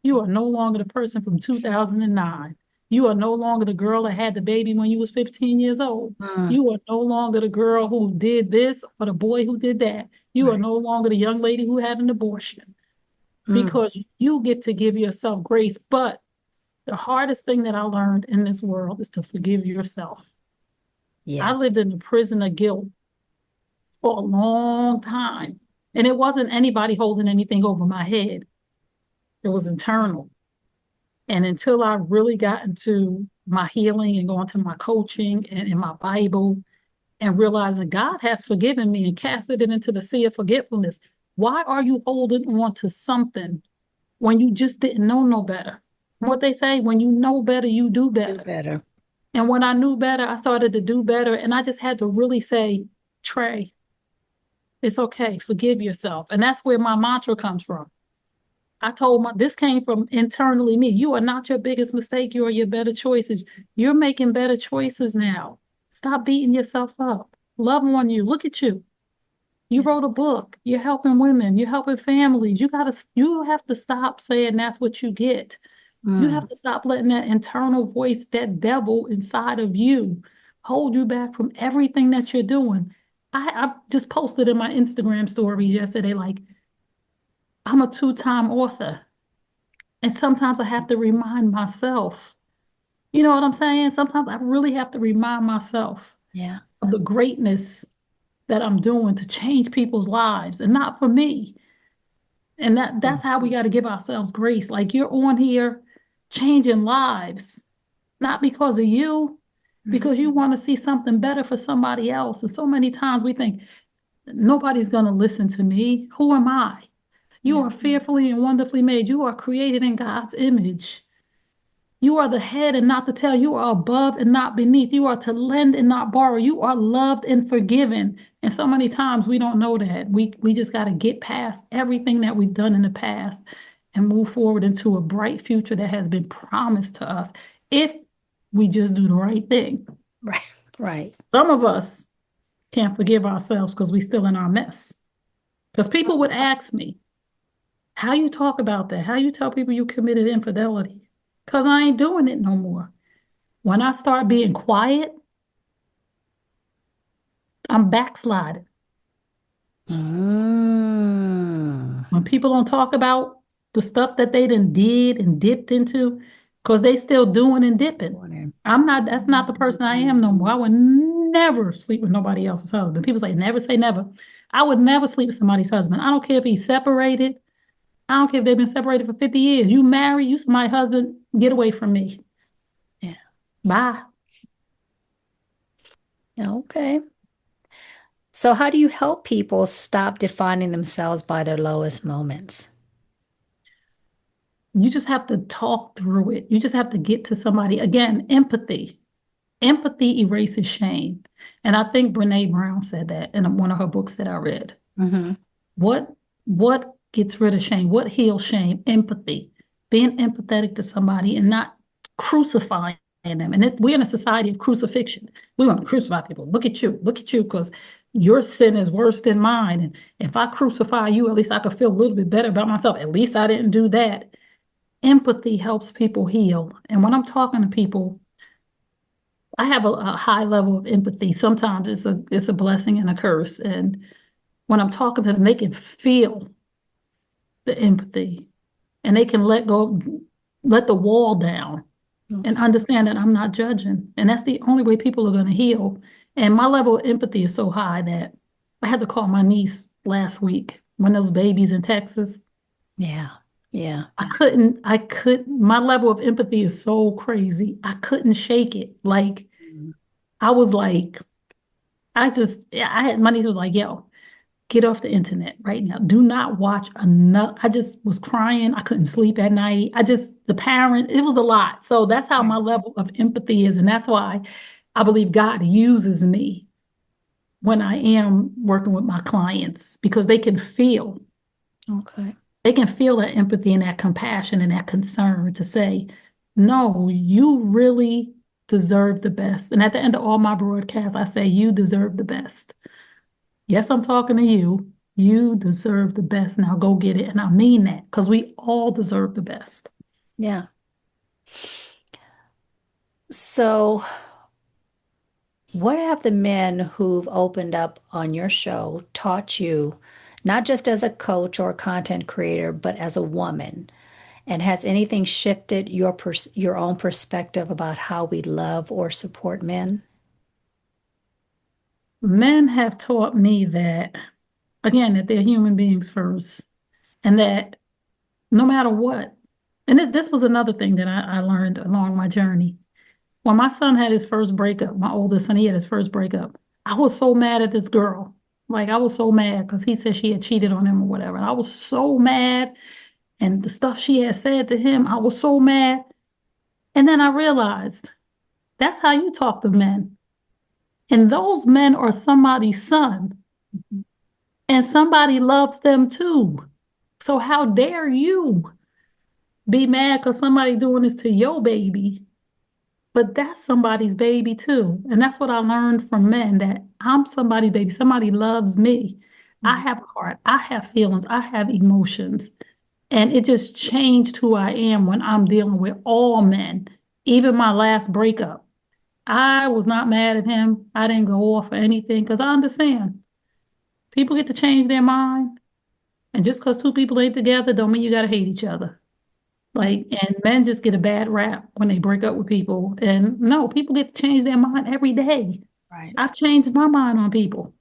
You are no longer the person from 2009. You are no longer the girl that had the baby when you was 15 years old. Mm. You are no longer the girl who did this or the boy who did that. You are Right. no longer the young lady who had an abortion, Mm. because you get to give yourself grace. But the hardest thing that I learned in this world is to forgive yourself. I Yes. lived in the prison of guilt for a long time, and it wasn't anybody holding anything over my head. It was internal. And until I really got into my healing and going to my coaching and in my Bible and realizing God has forgiven me and casted it into the sea of forgetfulness, why are you holding on to something when you just didn't know no better? What they say, when you know better, you do Do better. better. And when I knew better, I started to do better. And I just had to really say, Trey, it's okay, forgive yourself. And that's where my mantra comes from. This came from internally me. You are not your biggest mistake. You are your better choices. You're making better choices now. Stop beating yourself up. Love on you. Look at you. You Yeah. wrote a book. You're helping women. You're helping families. You have to stop saying that's what you get. You Mm. have to stop letting that internal voice, that devil inside of you, hold you back from everything that you're doing. I just posted in my Instagram stories yesterday, like, I'm a two-time author. And sometimes I have to remind myself, you know what I'm saying? Sometimes I really have to remind myself Yeah. of the greatness that I'm doing to change people's lives and not for me. And that's Mm. how we got to give ourselves grace. Like, you're on here changing lives, not because of you, Mhm. because you want to see something better for somebody else. And so many times we think, nobody's going to listen to me. Who am I? You Yeah. are fearfully and wonderfully made. You are created in God's image. You are the head and not the tail. You are above and not beneath. You are to lend and not borrow. You are loved and forgiven. And so many times we don't know that. We just got to get past everything that we've done in the past and move forward into a bright future that has been promised to us if we just do the right thing. Right. Right. Some of us can't forgive ourselves because we're still in our mess. Because people would ask me, how you talk about that? How you tell people you committed infidelity? Because I ain't doing it no more. When I start being quiet, I'm backsliding. Mm. When people don't talk about the stuff that they done did and dipped into, because they still doing and dipping. Morning. That's not the person I am no more. I would never sleep with nobody else's husband. People say never. I would never sleep with somebody's husband. I don't care if he's separated. I don't care if they've been separated for 50 years. You married, you my husband, get away from me. Yeah. Bye. Okay. So, how do you help people stop defining themselves by their lowest moments? You just have to talk through it. You just have to get to somebody. Again, empathy. Empathy erases shame. And I think Brene Brown said that in one of her books that I read. Hmm. What what gets rid of shame? What heals shame? Empathy. Being empathetic to somebody and not crucifying them. And we're in a society of crucifixion. We want to crucify people. Look at you, because your sin is worse than mine. And if I crucify you, at least I could feel a little bit better about myself. At least I didn't do that. Empathy helps people heal. And when I'm talking to people, I have a high level of empathy. Sometimes it's a blessing and a curse. And when I'm talking to them, they can feel the empathy and they can let go, let the wall down and Okay. understand that I'm not judging. And that's the only way people are going to heal. And my level of empathy is so high that I had to call my niece last week when those babies in Texas. Yeah. Yeah. My level of empathy is so crazy. I couldn't shake it. Like, Mm. I was like, my niece was like, yo, get off the internet right now. Do not watch enough. I just was crying. I couldn't sleep at night. The parent, it was a lot. So that's how my Right. level of empathy is. And that's why I believe God uses me when I am working with my clients because Okay. they can feel that empathy and that compassion and that concern to say, no, you really deserve the best. And at the end of all my broadcasts, I say, you deserve the best. Yes, I'm talking to you. You deserve the best. Now go get it. And I mean that because we all deserve the best. Yeah. So, what have the men who've opened up on your show taught you, not just as a coach or a content creator, but as a woman? And has anything shifted your own perspective about how we love or support men? Men have taught me that, again, that they're human beings first and that no matter what, and this was another thing that I learned along my journey. When my son had his first breakup, my oldest son, he had his first breakup. I was so mad at this girl. Like, I was so mad because he said she had cheated on him or whatever. I was so mad. And the stuff she had said to him, I was so mad. And then I realized that's how you talk to men. And those men are somebody's son, and somebody loves them too. So how dare you be mad because somebody doing this to your baby? But that's somebody's baby too. And that's what I learned from men that I'm somebody's baby. Somebody loves me. I Mhm. have a heart. I have feelings. I have emotions. And it just changed who I am when I'm dealing with all men. Even my last breakup, I was not mad at him. I didn't go off or anything because I understand people get to change their mind. And just because two people ain't together don't mean you got to hate each other. Like, and men just get a bad rap when they break up with people. And no, people get to change their mind every day. Right. I've changed my mind on people.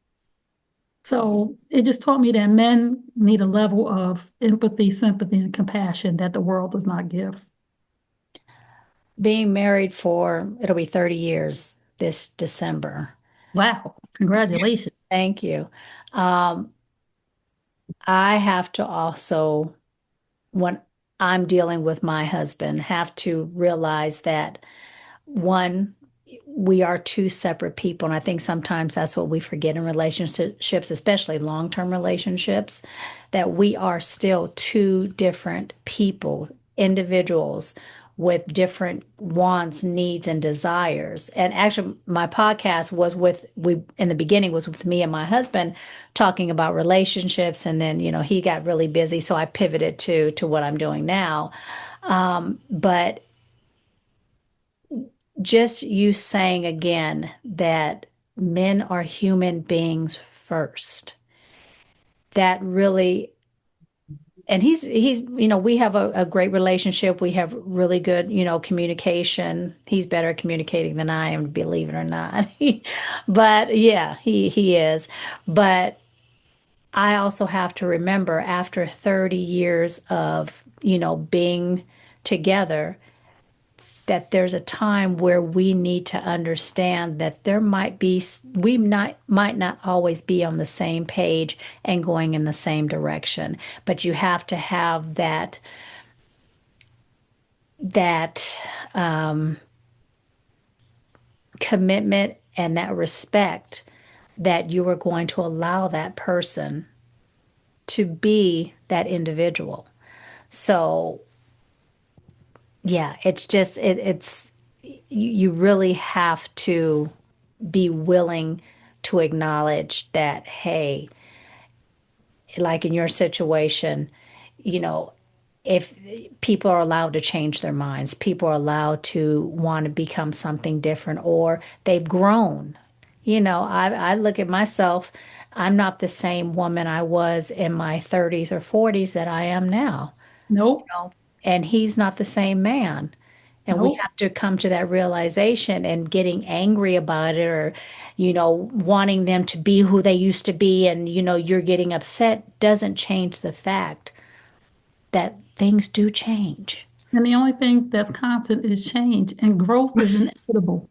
So it just taught me that men need a level of empathy, sympathy, and compassion that the world does not give. Being married for, it'll be 30 years this December. Wow, congratulations. Thank you. Um, I have to also, when I'm dealing with my husband, have to realize that one, we are two separate people. And I think sometimes that's what we forget in relationships, especially long-term relationships, that we are still two different people, individuals with different wants, needs, and desires. And actually, my podcast was we in the beginning was with me and my husband talking about relationships. And then, he got really busy. So I pivoted to what I'm doing now. But just you saying again that men are human beings first. That really, and we have a great relationship. We have really good, communication. He's better at communicating than I am, believe it or not. But yeah, he is. But I also have to remember after 30 years of, being together, that there's a time where we need to understand that we might not always be on the same page and going in the same direction, but you have to have that um, commitment and that respect that you are going to allow that person to be that individual. So yeah, it's just it's you really have to be willing to acknowledge that, hey, like in your situation, you know, if people are allowed to change their minds, people are allowed to want to become something different, or they've grown. I look at myself, I'm not the same woman I was in my 30s or 40s that I am now, Nope, and he's not the same man. And we nope. have to come to that realization, and getting angry about it, or, wanting them to be who they used to be, and, you're getting upset, doesn't change the fact that things do change. And the only thing that's constant is change, and growth is inevitable.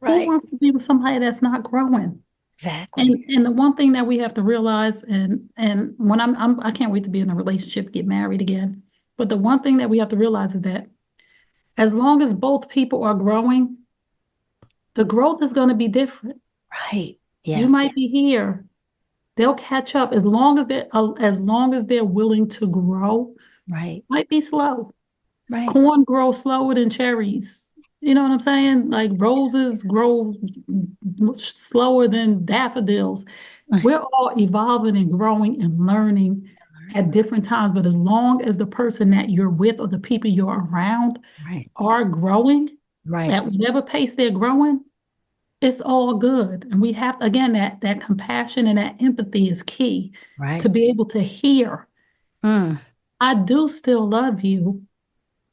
Who Right. wants to be with somebody that's not growing? Exactly. And the one thing that we have to realize, and when I can't wait to be in a relationship, get married again. But the one thing that we have to realize is that as long as both people are growing, the growth is going to be different. Right. You Yes. might be here, they'll catch up as long as they're willing to grow. Right. Might be slow. Right. Corn grows slower than cherries. You know what I'm saying? Like roses grow much slower than daffodils. We're all evolving and growing and learning at different times. But as long as the person that you're with or the people you're around Right. are growing Right. at whatever pace they're growing, it's all good. And we have, again, that compassion and that empathy is key Right. to be able to hear, Mm. I do still love you,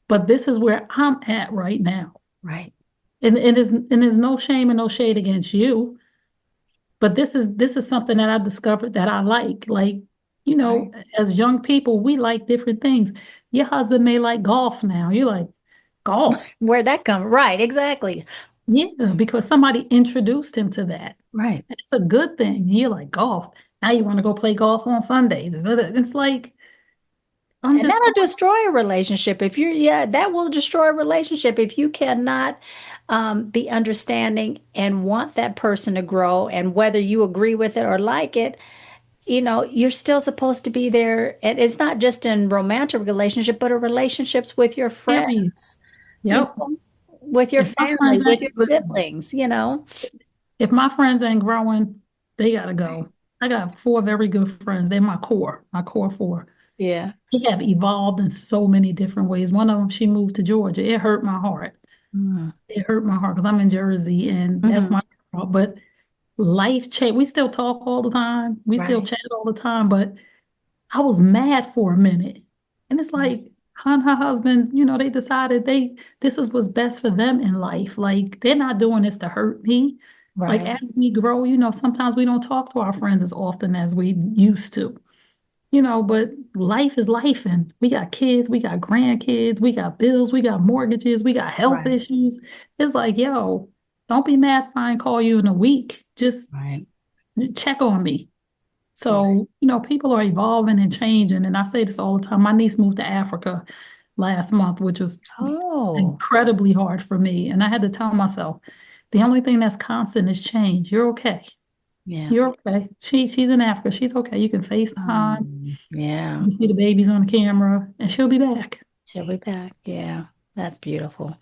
but this is where I'm at right now. Right. And there's no shame and no shade against you, but this is something that I discovered that I like. Like, Right. as young people, we like different things. Your husband may like golf now. You like golf. Where'd that come? Right. Exactly. Yeah, because somebody introduced him to that. Right. It's a good thing. You like golf. Now you want to go play golf on Sundays. It's like, I'm And just that'll going, destroy a relationship. Yeah, that will destroy a relationship if you cannot be understanding and want that person to grow. And whether you agree with it or like it, you're still supposed to be there. And it's not just in romantic relationship, but in relationships with your period. friends, Yep. with your If my family, friends with your ain't, listen, siblings. if my friends ain't growing, they gotta go. I got four very good friends. They're my core four. Yeah. They have evolved in so many different ways. One of them, she moved to Georgia. It hurt my heart. Mm. It hurt my heart because I'm in Jersey and that's Hmm. my girl. But life changed. We still talk all the time. We still Right. chat all the time. But I was mad for a minute. And it's Right. like her and her husband, they decided this is what's best for them in life. Like they're not doing this to hurt me. Like Right. as we grow, sometimes we don't talk to our friends as often as we used to. But life is life, and we got kids, we got grandkids, we got bills, we got mortgages, we got health Right. issues. It's like, yo, don't be mad if I ain't call you in a week. Just Right. check on me. Right. So, people are evolving and changing. And I say this all the time. My niece moved to Africa last month, which was Oh, incredibly hard for me. And I had to tell myself, the only thing that's constant is change. You're okay. yeah. You're okay. She's in Africa. She's okay. You can FaceTime. Yeah. You see the babies on the camera, and she'll be back. She'll be back. Yeah. That's beautiful.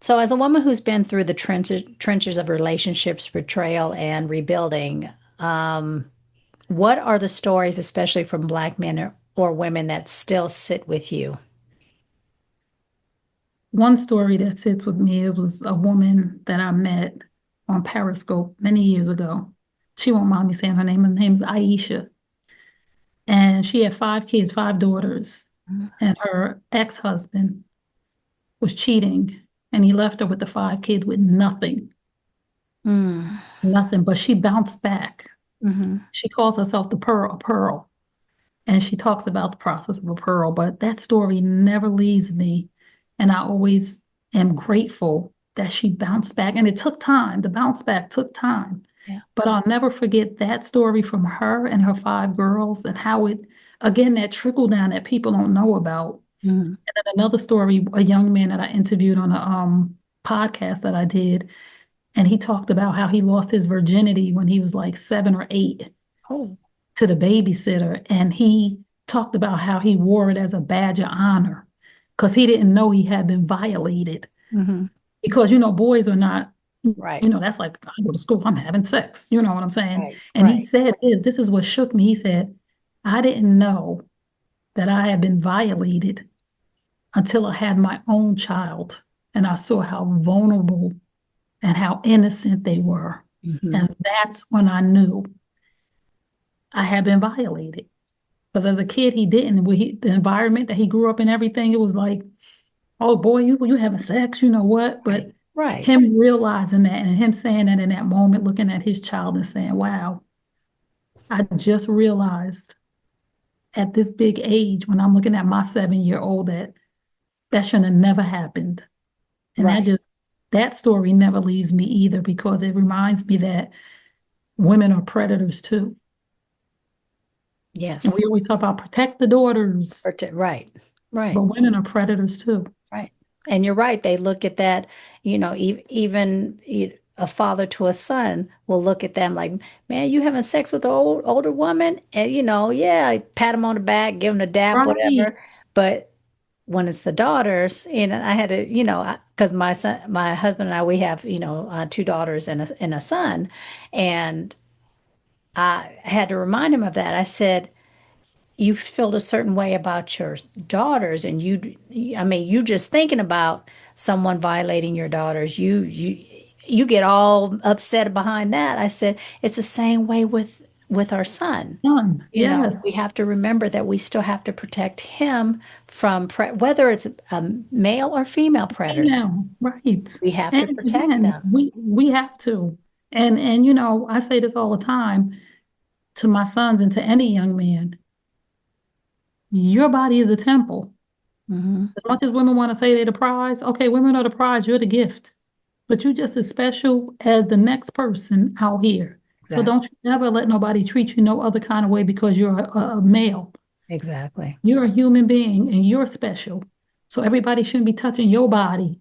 So, as a woman who's been through the trenches of relationships, betrayal, and rebuilding, what are the stories, especially from Black men or women, that still sit with you? One story that sits with me, it was a woman that I met on Periscope many years ago. She won't mind me saying her name. Her name's Aisha. And she had 5 kids, 5 daughters. And her ex-husband was cheating. And he left her with the 5 kids with nothing, Mm. nothing. But she bounced back. Hmm. She calls herself the Pearl. And she talks about the process of a pearl, but that story never leaves me. And I always am grateful that she bounced back. And it took time. The bounce back took time. Yeah. But I'll never forget that story from her and her 5 girls and how it, again, that trickle down that people don't know about. Hmm. And then another story, a young man that I interviewed on a podcast that I did, and he talked about how he lost his virginity when he was like 7 or 8 Oh. to the babysitter, and he talked about how he wore it as a badge of honor because he didn't know he had been violated. Hmm. Because boys are not, Right. that's like I go to school, I'm having sex. You know what I'm saying? Right. And he Right. said, this is what shook me. He said, I didn't know that I had been violated until I had my own child and I saw how vulnerable and how innocent they were. Hmm. And that's when I knew I had been violated. Because as a kid, he didn't. The environment that he grew up in, everything, it was like, oh boy, you having sex, you know what? Right. But Right. him realizing that and him saying that in that moment, looking at his child and saying, wow, I just realized at this big age, when I'm looking at my 7-year-old, that that should have never happened. And Right. that story never leaves me either because it reminds me that women are predators too. And we Yes. always talk about protect the daughters, Right. but Right. women are predators too. Right. And you're right. They look at that, even a father to a son will look at them like, man, you having sex with an older woman? And, yeah, pat him on the back, give him a dap, Right. whatever. But when it's the daughters, I had to, because my husband and I, we have, two daughters and a son. And I had to remind him of that. I said, you feel a certain way about your daughters, and I mean, you just thinking about someone violating your daughters, you get all upset behind that. I said it's the same way with our son. Done. Yes. We have to remember that we still have to protect him from whether it's a male or female predator. Female. Right. We have to And protect again, them. we have to. And I say this all the time to my sons and to any young man. Your body is a temple. Hmm. As much as women want to say they're the prize, okay, women are the prize, you're the gift. But you just as special as the next person out here. So Exactly. don't you ever let nobody treat you no other kind of way because you're a male. Exactly. You're a human being and you're special. So everybody shouldn't be touching your body.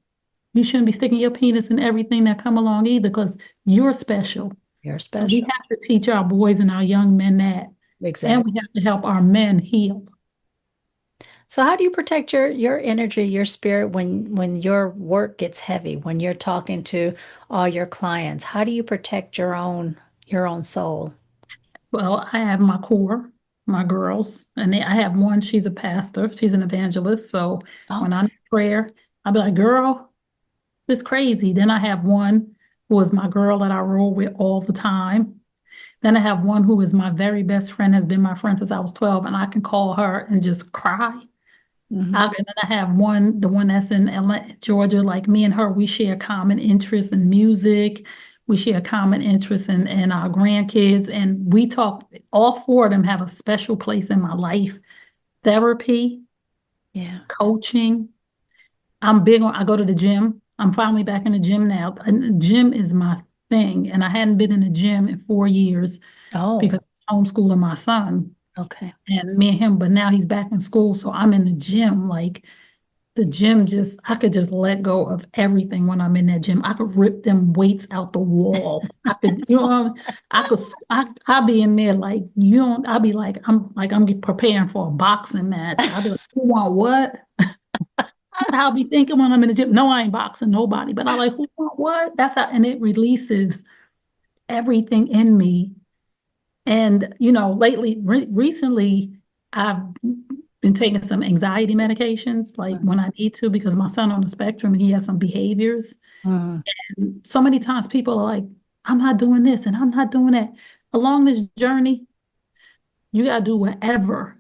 You shouldn't be sticking your penis in everything that come along either because you're special. You're So we special. have to teach our boys and our young men that. And Exactly. we have to help our men heal. So how do you protect your energy, your spirit when your work gets heavy, when you're talking to all your clients? How do you protect your own soul? Well, I have my core, my girls, and I have one, she's a pastor, she's an evangelist. So when I Okay. need prayer, I'll be like, girl, this crazy. Then I have one who is my girl that I roll with all the time. Then I have one who is my very best friend, has been my friend since I was 12, and I can call her and just cry. Hmm. And then I have the one that's in Georgia, like me and her, we share common interests in music. We share common interests in our grandkids. And we talk, all four of them have a special place in my life. Therapy, Yeah. coaching. I go to the gym. I'm finally back in the gym now. And the gym is my thing. And I hadn't been in the gym in 4 years Oh, because I was homeschooling my son okay. and me and him, but now he's back in school. So I'm in the gym. Like the gym I could just let go of everything when I'm in that gym. I could rip them weights out the wall. I could, I could, I'll be in there like, I'll be like, I'm preparing for a boxing match. I'll be like, who want what? That's how I be thinking when I'm in the gym. No, I ain't boxing nobody, but I like, who want what? That's how, and it releases everything in me. And, recently, I've been taking some anxiety medications, like when I need to, because my son on the spectrum and he has some behaviors. Mhm. And so many times people are like, I'm not doing this and I'm not doing that. Along this journey, you got to do whatever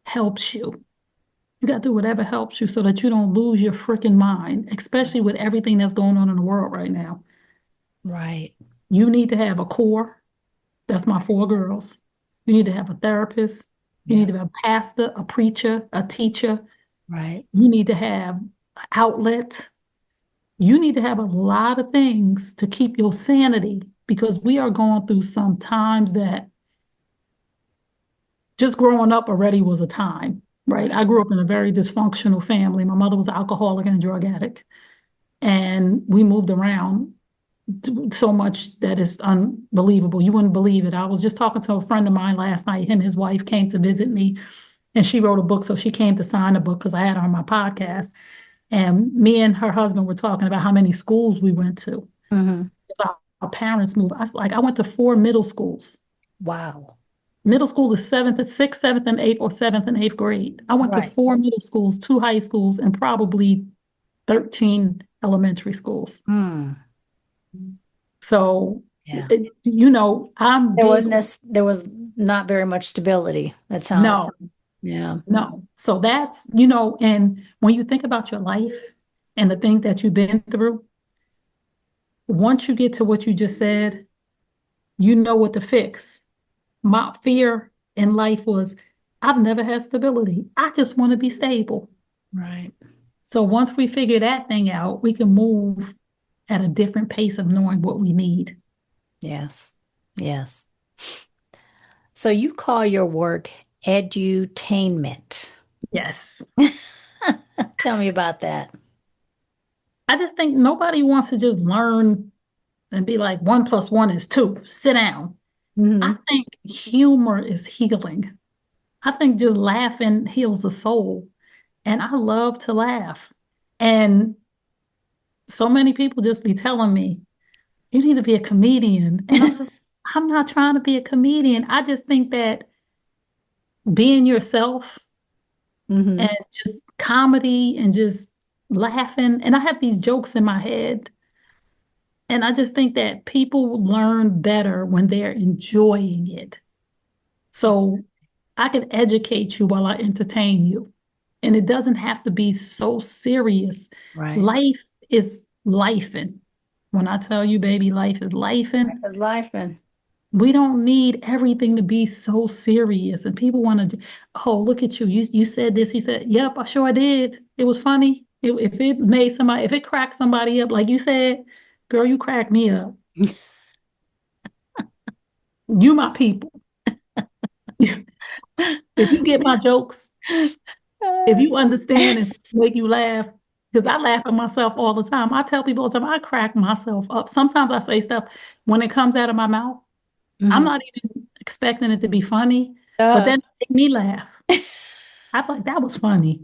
helps you. You got to do whatever helps you so that you don't lose your freaking mind, especially with everything that's going on in the world right now. Right. You need to have a core. That's my four girls. You need to have a therapist. You need Yeah. to have a pastor, a preacher, a teacher. Right. You need to have an outlet. You need to have a lot of things to keep your sanity because we are going through some times that just growing up already was a time, right? Right. I grew up in a very dysfunctional family. My mother was an alcoholic and a drug addict, and we moved around so much that is unbelievable. You wouldn't believe it. I was just talking to a friend of mine last night. Him, his wife came to visit me, and she wrote a book, so she came to sign a book because I had her on my podcast. And me and her husband were talking about how many schools we went to. Hmm. Our parents moved. I went to four middle schools. Wow. Middle school is seventh and sixth, seventh and eighth, or seventh and eighth grade. I went to Right. 4 middle schools, 2 high schools, and probably 13 elementary schools. Hmm. So, Yeah. I'm There big. wasn't there was not very much stability. That sounds, No, yeah. no. So and when you think about your life and the things that you've been through, once you get to what you just said, you know what to fix. My fear in life was I've never had stability. I just want to be stable. Right. So once we figure that thing out, we can move at a different pace of knowing what we need. Yes. Yes. So you call your work edutainment. Yes. Tell me about that. I just think nobody wants to just learn and be like, 1 plus 1 is 2. Sit down. I Hmm. think humor is healing. I think just laughing heals the soul. And I love to laugh. And so many people just be telling me, you need to be a comedian. And I'm not trying to be a comedian. I just think that being yourself Hmm. and just comedy and just laughing, and I have these jokes in my head. And I just think that people learn better when they're enjoying it. So I can educate you while I entertain you. And it doesn't have to be so serious. Right. Life is lifing. When I tell you, baby, life is Life lifing, is life, and we don't need everything to be so serious. And people want to, oh, look at you. You said this. You said, yep, I sure did. It was funny. If it made somebody, if it cracked somebody up, like you said, girl, you cracked me up. You my people. If you get my jokes, if you understand and make you laugh, because I laugh at myself all the time. I tell people all the time, I crack myself up. Sometimes I say stuff when it comes out of my mouth. I'm Mhm. not even expecting it to be funny, but Uh, then it make me laugh. I like that was funny.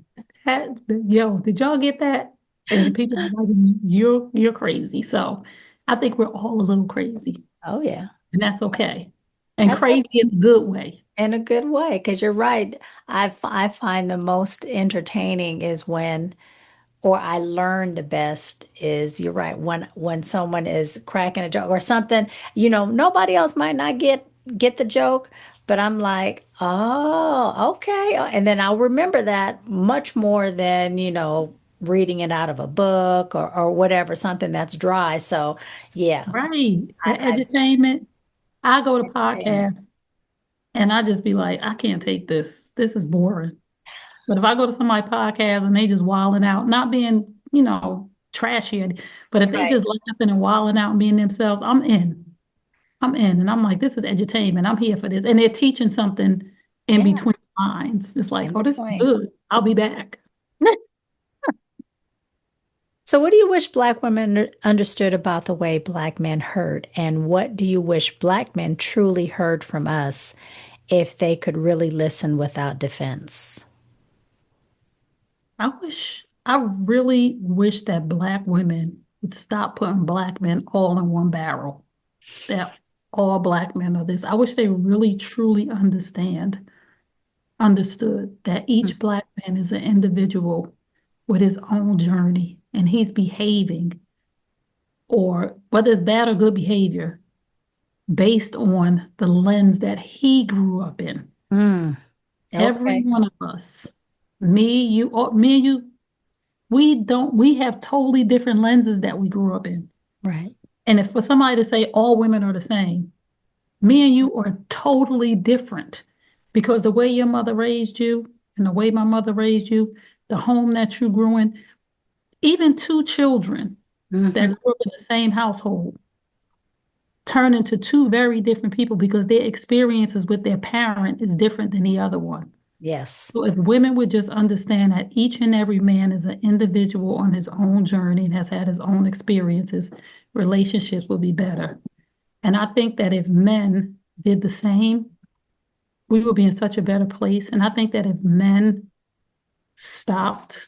Yo, did y'all get that? And people are like, you're crazy. So I think we're all a little crazy, oh yeah. and that's okay. And That's crazy in a good way. in a good way, because you're right. I find the most entertaining is when, or I learn the best is, you're right, when someone is cracking a joke or something, nobody else might not get the joke, but I'm like, oh, okay. And then I'll remember that much more than, reading it out of a book or whatever, something that's dry. So yeah, Right. I, That edutainment. I go to entertainment. podcasts and I just be like, I can't take this. This is boring. But if I go to somebody's podcast and they just wilding out, not being, trashy, but if they Right. just laughing and wilding out and being themselves, I'm in. I'm in. And I'm like, this is edutainment. I'm here for this. And they're teaching something in Yeah, between lines. It's like, in oh, this is between. good. I'll be back. So, what do you wish Black women understood about the way Black men hurt? And what do you wish Black men truly heard from us if they could really listen without defense? I really wish that Black women would stop putting Black men all in one barrel. That all Black men are this. I wish they really truly understood that Mm. each Black man is an individual with his own journey and he's behaving, or whether it's bad or good behavior, based on the lens that he grew up in. Mm, Every okay. one of us, me and you, we have totally different lenses that we grew up in. Right. And if for somebody to say all women are the same, me and you are totally different because the way your mother raised you and the way my mother raised you, the home that you grew in, even 2 children that Hmm. grew up in the same household turn into 2 very different people because their experiences with their parent is different than the other one. Yes. So if women would just understand that each and every man is an individual on his own journey and has had his own experiences, relationships will be better. And I think that if men did the same, we would be in such a better place. And I think that if men stopped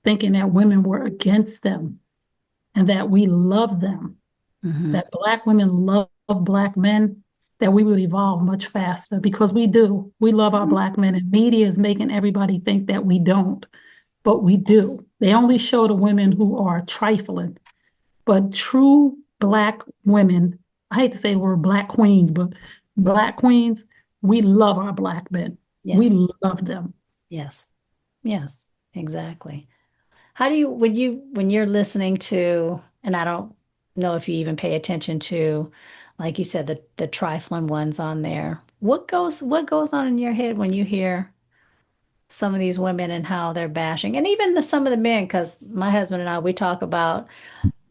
thinking that women were against them and that we love them, Hmm. that Black women love Black men, that we would evolve much faster because we do. We love our Black men, and media is making everybody think that we don't, but we do. They only show the women who are trifling, but true Black women, I hate to say the word Black queens, but Black queens, we love our Black men. We Yes. love them. Yes. Yes. Exactly. How do you, when you're listening to, and I don't know if you even pay attention to, like you said, the trifling ones on there, what goes on in your head when you hear some of these women and how they're bashing, and even some of the men, because my husband and I, we talk about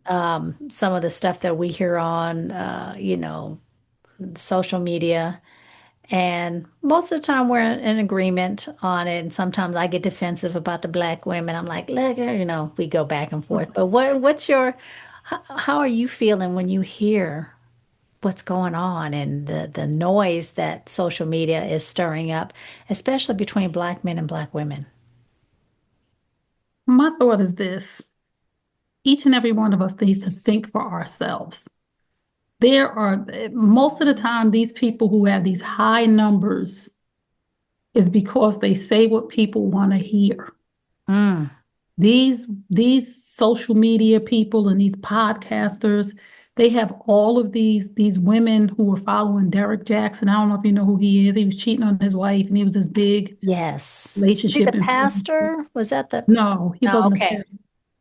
some of the stuff that we hear on, social media. And most of the time we're in agreement on it. And sometimes I get defensive about the Black women. I'm like, look, we go back and forth. But how are you feeling when you hear what's going on and the noise that social media is stirring up, especially between Black men and Black women? My thought is this: each and every one of us needs to think for ourselves. There are, most of the time, these people who have these high numbers is because they say what people want to hear. Mm, These social media people and these podcasters, they have all of these women who were following Derek Jackson. I don't know if you know who he is. He was cheating on his wife, and he was this big yes. Is he the relationship influencer. pastor? Was that the? No, he No, wasn't a okay. pastor.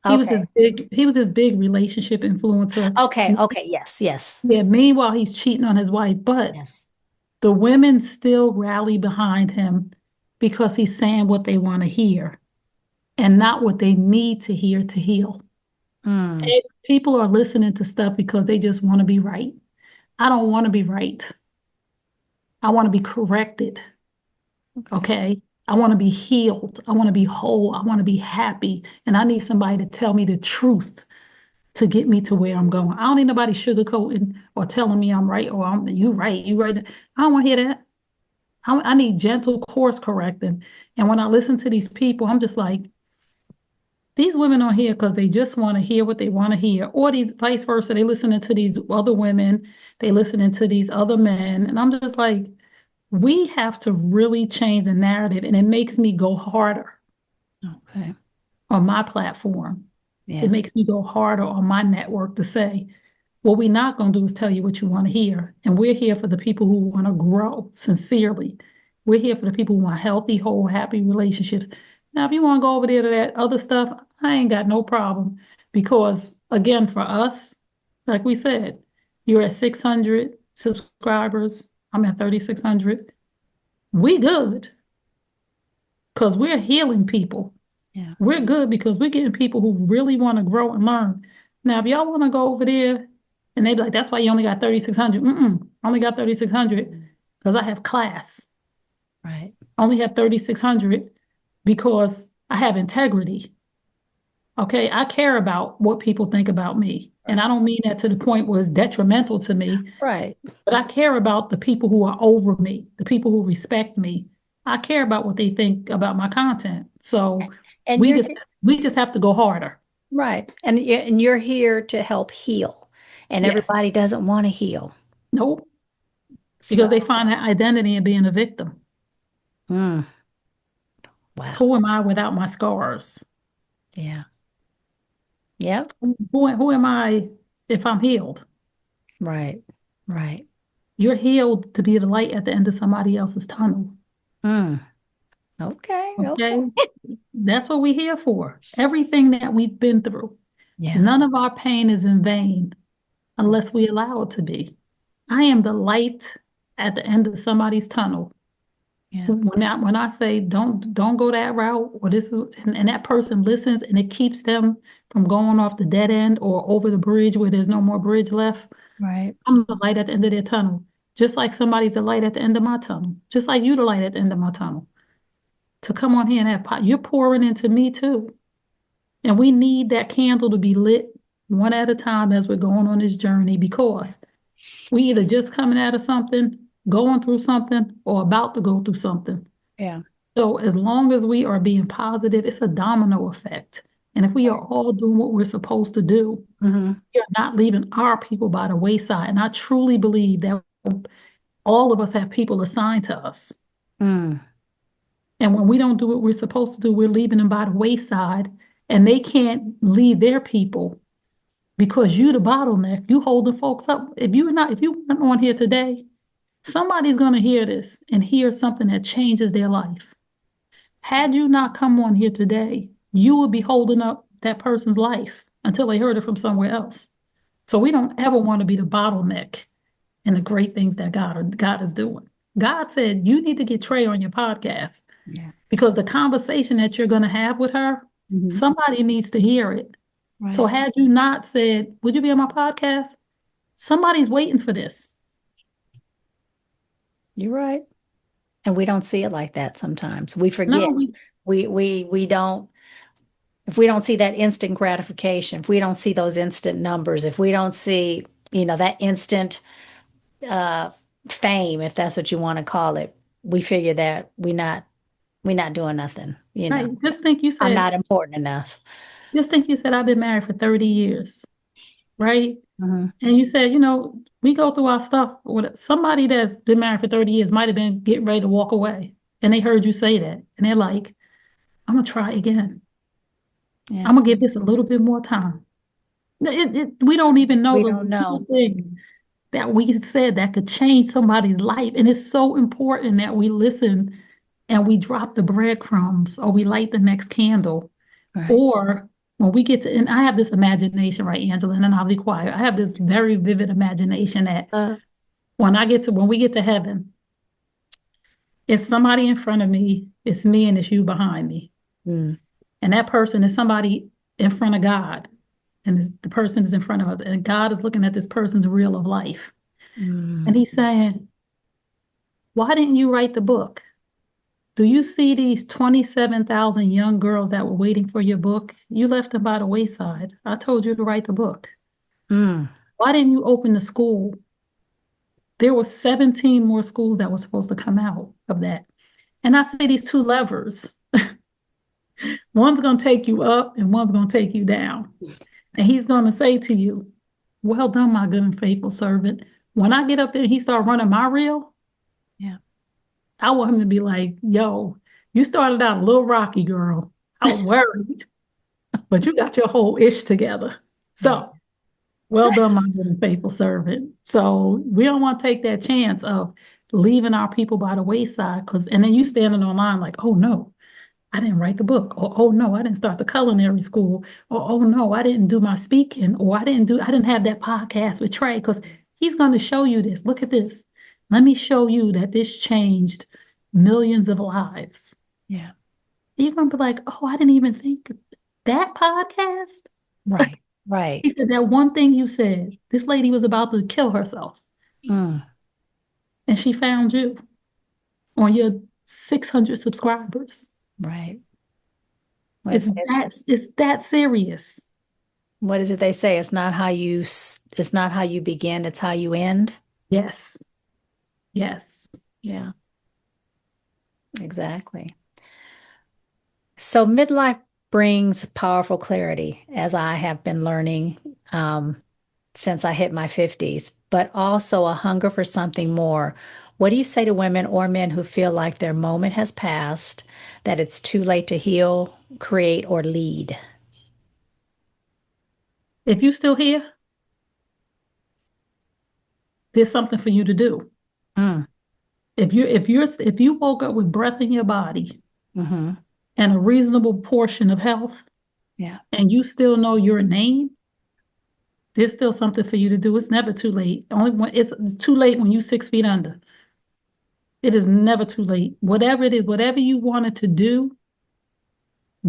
Okay. He was this big relationship influencer. Okay. Okay. Yes. Yes. Yeah, meanwhile, he's cheating on his wife, but Yes. the women still rally behind him because he's saying what they want to hear and not what they need to hear to heal. Mm, And people are listening to stuff because they just want to be right. I don't want to be right. I want to be corrected. okay. Okay. I want to be healed. I want to be whole. I want to be happy. And I need somebody to tell me the truth to get me to where I'm going. I don't need nobody sugarcoating or telling me I'm right or you right, you right. I don't want to hear that. I need gentle course correcting. And when I listen to these people, I'm just like, these women are here because they just want to hear what they want to hear, or these vice versa. They listening to these other women, they listening to these other men, and I'm just like, we have to really change the narrative, and it makes me go harder Okay. on my platform. It Yeah. makes me go harder on my network to say, what we're not going to do is tell you what you want to hear. And we're here for the people who want to grow sincerely. We're here for the people who want healthy, whole, happy relationships. Now, if you want to go over there to that other stuff, I ain't got no problem. Because again, for us, like we said, you're at 600 subscribers. I'm at 3,600. We good because we're healing people. Yeah. We're good because we're getting people who really want to grow and learn. Now, if y'all want to go over there and they be like, that's why you only got 3,600. I only got 3,600 because I have class. Right. I only have 3,600 because I have integrity. Okay. I care about what people think about me. And Right. I don't mean that to the point where it's detrimental to me, Right. but I care about the people who are over me, the people who respect me. I care about what they think about my content. So And we you're just we just have to go harder. right. And you're here to help heal. And Yes. everybody doesn't want to heal. Nope. So, Because they find that identity in being a victim. mm, wow. Who am I without my scars? Yeah. Yep. Who am I if I'm healed? Right. Right. You're healed to be the light at the end of somebody else's tunnel. Mm. Okay. Okay. Okay? That's what we're here for. Everything that we've been through. Yeah. None of our pain is in vain unless we allow it to be. I am the light at the end of somebody's tunnel. Yeah. When I say don't go that route or this is, and that person listens and it keeps them from going off the dead end or over the bridge where there's no more bridge left, Right. I'm the light at the end of their tunnel. Just like somebody's the light at the end of my tunnel. Just like you the light at the end of my tunnel. To come on here and have you're pouring into me too. And we need that candle to be lit one at a time as we're going on this journey because we either just coming out of something, going through something, or about to go through something. Yeah. So as long as we are being positive, it's a domino effect. And if we are Right. all doing what we're supposed to do, Mm-hmm. we are not leaving our people by the wayside. And I truly believe that All of us have people assigned to us. Mm, And when we don't do what we're supposed to do, we're leaving them by the wayside, and they can't leave their people because you the bottleneck. You holding folks up. If you weren't on here today, somebody's going to hear this and hear something that changes their life. Had you not come on here today, you would be holding up that person's life until they heard it from somewhere else. So we don't ever want to be the bottleneck in the great things that God is doing. God said you need to get Tray on your podcast yeah. because the conversation that you're going to have with her, Mhm. somebody needs to hear it. So Right. had you not said, would you be on my podcast? Somebody's waiting for this. You're right. And we don't see it like that sometimes. We No, forget. We don't, if we don't see that instant gratification, if we don't see those instant numbers, if we don't see, that instant uh fame, if that's what you want to call it, we figure that we're not doing nothing, right. I'm not important enough. Just think you said I've been married for 30 years, right? Hmm. And you said, we go through our stuff with somebody that's been married for 30 years might have been getting ready to walk away. And they heard you say that. And they're like, I'm gonna try again. Yeah. I'm gonna give this a little bit more time. We don't even know We the don't little know. thing that we said that could change somebody's life. And it's so important that we listen and we drop the breadcrumbs or we light the next candle. Right. Or when we get to, and I have this imagination, right, Angela, and then I'll be quiet. I have this very vivid imagination that Uh, when we get to heaven, it's somebody in front of me, it's me, and it's you behind me. mm, And that person is somebody in front of God. And the person is in front of us. And God is looking at this person's reel of life. And mm, he's saying, why didn't you write the book? Do you see these 27,000 young girls that were waiting for your book? You left them by the wayside. I told you to write the book. mm, Why didn't you open the school? There were 17 more schools that were supposed to come out of that. And I say these two levers. One's going to take you up and one's going to take you down. And he's going to say to you, well done, my good and faithful servant. When I get up there and he start running my reel, yeah. I want him to be like, yo, you started out a little rocky, girl. I was worried, but you got your whole ish together. Yeah. So well done, my good and faithful servant. So we don't want to take that chance of leaving our people by the wayside and then you standing online like, oh no, I didn't write the book. Or oh no, I didn't start the culinary school. Or oh no, I didn't do my speaking. Or I didn't have that podcast with Tray because he's going to show you this. Look at this. Let me show you that this changed millions of lives. Yeah. You're going to be like, oh, I didn't even think that podcast. Right. Right. He said that one thing you said, this lady was about to kill herself Mm, and she found you on your 600 subscribers. right. It's that serious. What is it they say? It's not how you begin, it's how you end. Yes. Yes. Yeah, exactly. So midlife brings powerful clarity, as I have been learning since I hit my 50s, but also a hunger for something more. What do you say to women or men who feel like their moment has passed, that it's too late to heal, create, or lead? If you're still here, there's something for you to do. Mm, If you woke up with breath in your body hmm. and a reasonable portion of health Yeah, and you still know your name, there's still something for you to do. It's never too late. Only when it's too late when you're 6 feet under. It is never too late. Whatever it is, whatever you wanted to do,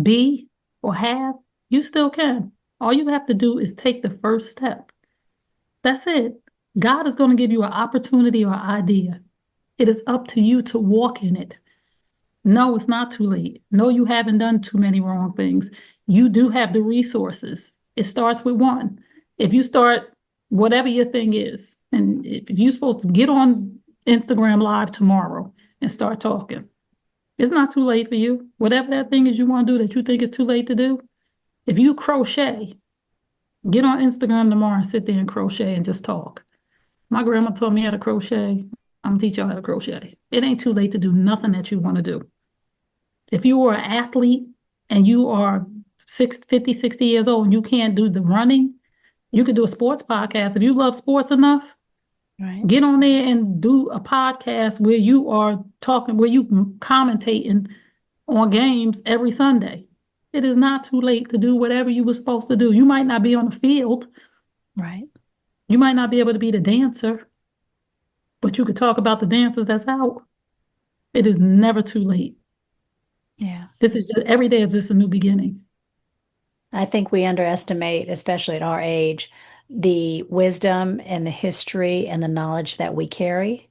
be, or have, you still can. All you have to do is take the first step. That's it. God is going to give you an opportunity or idea. It is up to you to walk in it. No, it's not too late. No, you haven't done too many wrong things. You do have the resources. It starts with one. If you start whatever your thing is, and if you're supposed to get on Instagram Live tomorrow and start talking, it's not too late for you. Whatever that thing is you want to do that you think is too late to do, if you crochet, get on Instagram tomorrow and sit there and crochet and just talk. My grandma taught me how to crochet. I'm gonna teach y'all how to crochet. It ain't too late to do nothing that you want to do. If you are an athlete and you are 50, 60 years old and you can't do the running, you could do a sports podcast. If you love sports enough, Right. get on there and do a podcast where you are talking, where you commentating on games every Sunday. It is not too late to do whatever you were supposed to do. You might not be on the field. Right. You might not be able to be the dancer, but you could talk about the dancers that's out. It is never too late. Yeah. This is just every day is just a new beginning. I think we underestimate, especially at our age, the wisdom and the history and the knowledge that we carry.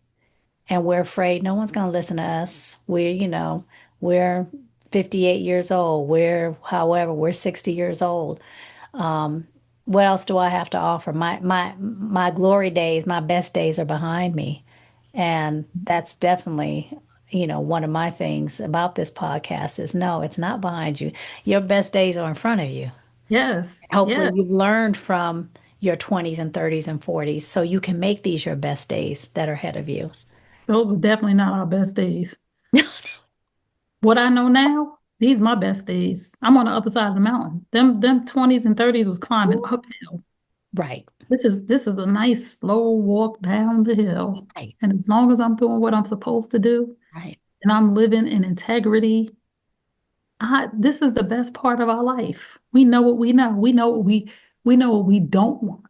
And we're afraid no one's going to listen to us. We're 58 years old. We're 60 years old. Um, what else do I have to offer? My glory days, my best days are behind me. And that's definitely, one of my things about this podcast is no, it's not behind you. Your best days are in front of you. Yes, Hopefully yes. you've learned from your 20s and 30s and 40s so you can make these your best days that are ahead of you. Those were definitely not our best days. What I know now, these my best days. I'm on the other side of the mountain. Them 20s and 30s was climbing uphill. Right. This is a nice slow walk down the hill. Right. And as long as I'm doing what I'm supposed to do Right. and I'm living in integrity, this is the best part of our life. We know what we know. We know what we don't want.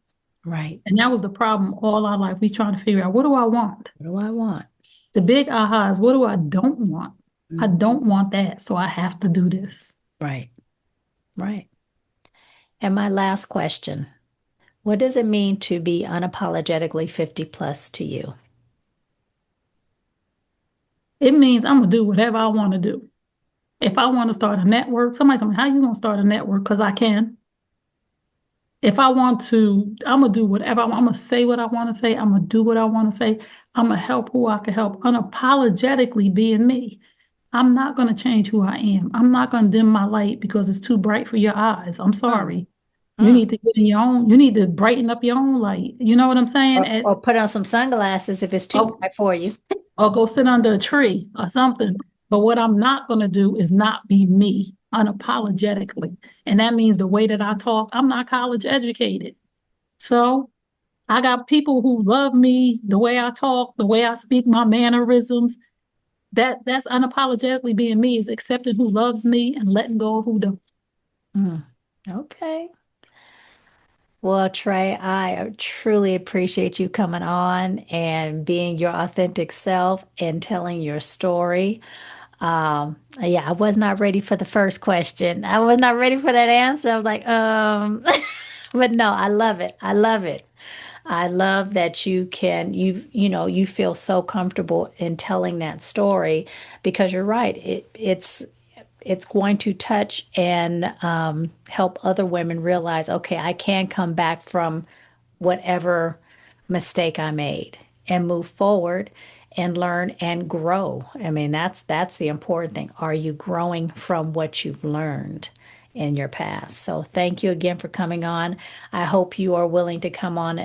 Right. And that was the problem all our life. We trying to figure out, what do I want? What do I want? The big aha is, what do I don't want? I Mhm. don't want that, so I have to do this. Right. Right. And my last question, what does it mean to be unapologetically 50 plus to you? It means I'm gonna do whatever I want to do. If I want to start a network, somebody tell me, how you gonna start a network? Because I can. If I want to, I'm gonna do whatever I want. I'm gonna say what I want to say. I'm gonna do what I want to say. I'm gonna help who I can help, unapologetically being me. I'm not gonna change who I am. I'm not gonna dim my light because it's too bright for your eyes. I'm Mm, sorry. You mm. need to get in your own, you need to brighten up your own light. You know what I'm saying? Or put on some sunglasses if it's too Or, bright for you. or go sit under a tree or something. But what I'm not going to do is not be me unapologetically. And that means the way that I talk, I'm not college educated. So I got people who love me, the way I talk, the way I speak, my mannerisms. That's unapologetically being me, is accepting who loves me and letting go of who don't. Mm. Okay. Well, Trey, I truly appreciate you coming on and being your authentic self and telling your story. Yeah, I was not ready for the first question. I was not ready for that answer. I was like, but no, I love it. I love it. I love that you feel so comfortable in telling that story because you're right. It's going to touch and help other women realize, okay, I can come back from whatever mistake I made and move forward and learn and grow. I mean, that's the important thing. Are you growing from what you've learned in your past? So thank you again for coming on. I hope you are willing to come on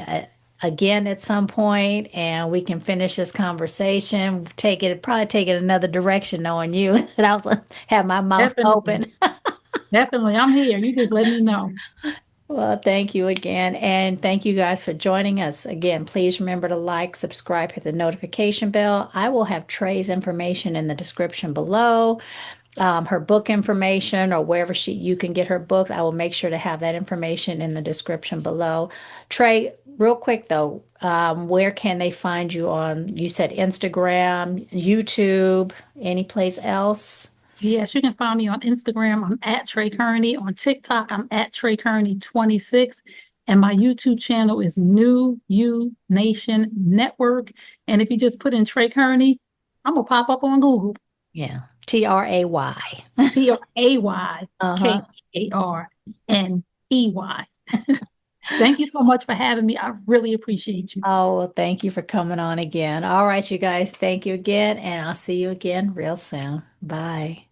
again at some point and we can finish this conversation. Probably take it another direction knowing you that I'll have my mouth Definitely. open. Definitely. I'm here. You just let me know. Well, thank you again. And thank you guys for joining us. Again, please remember to like, subscribe, hit the notification bell. I will have Trey's information in the description below, her book information, or wherever you can get her books. I will make sure to have that information in the description below. Trey, real quick though, where can they find you on, you said Instagram, YouTube, any place else? Yes, you can find me on Instagram. I'm at Tray Kearney. On TikTok, I'm at Tray Kearney 26. And my YouTube channel is New You Nation Network. And if you just put in Tray Kearney, I'm gonna pop up on Google. Yeah, Tray. Uh-huh. TrayKarney. Thank you so much for having me. I really appreciate you. Oh, well, thank you for coming on again. All right, you guys, thank you again, and I'll see you again real soon. Bye.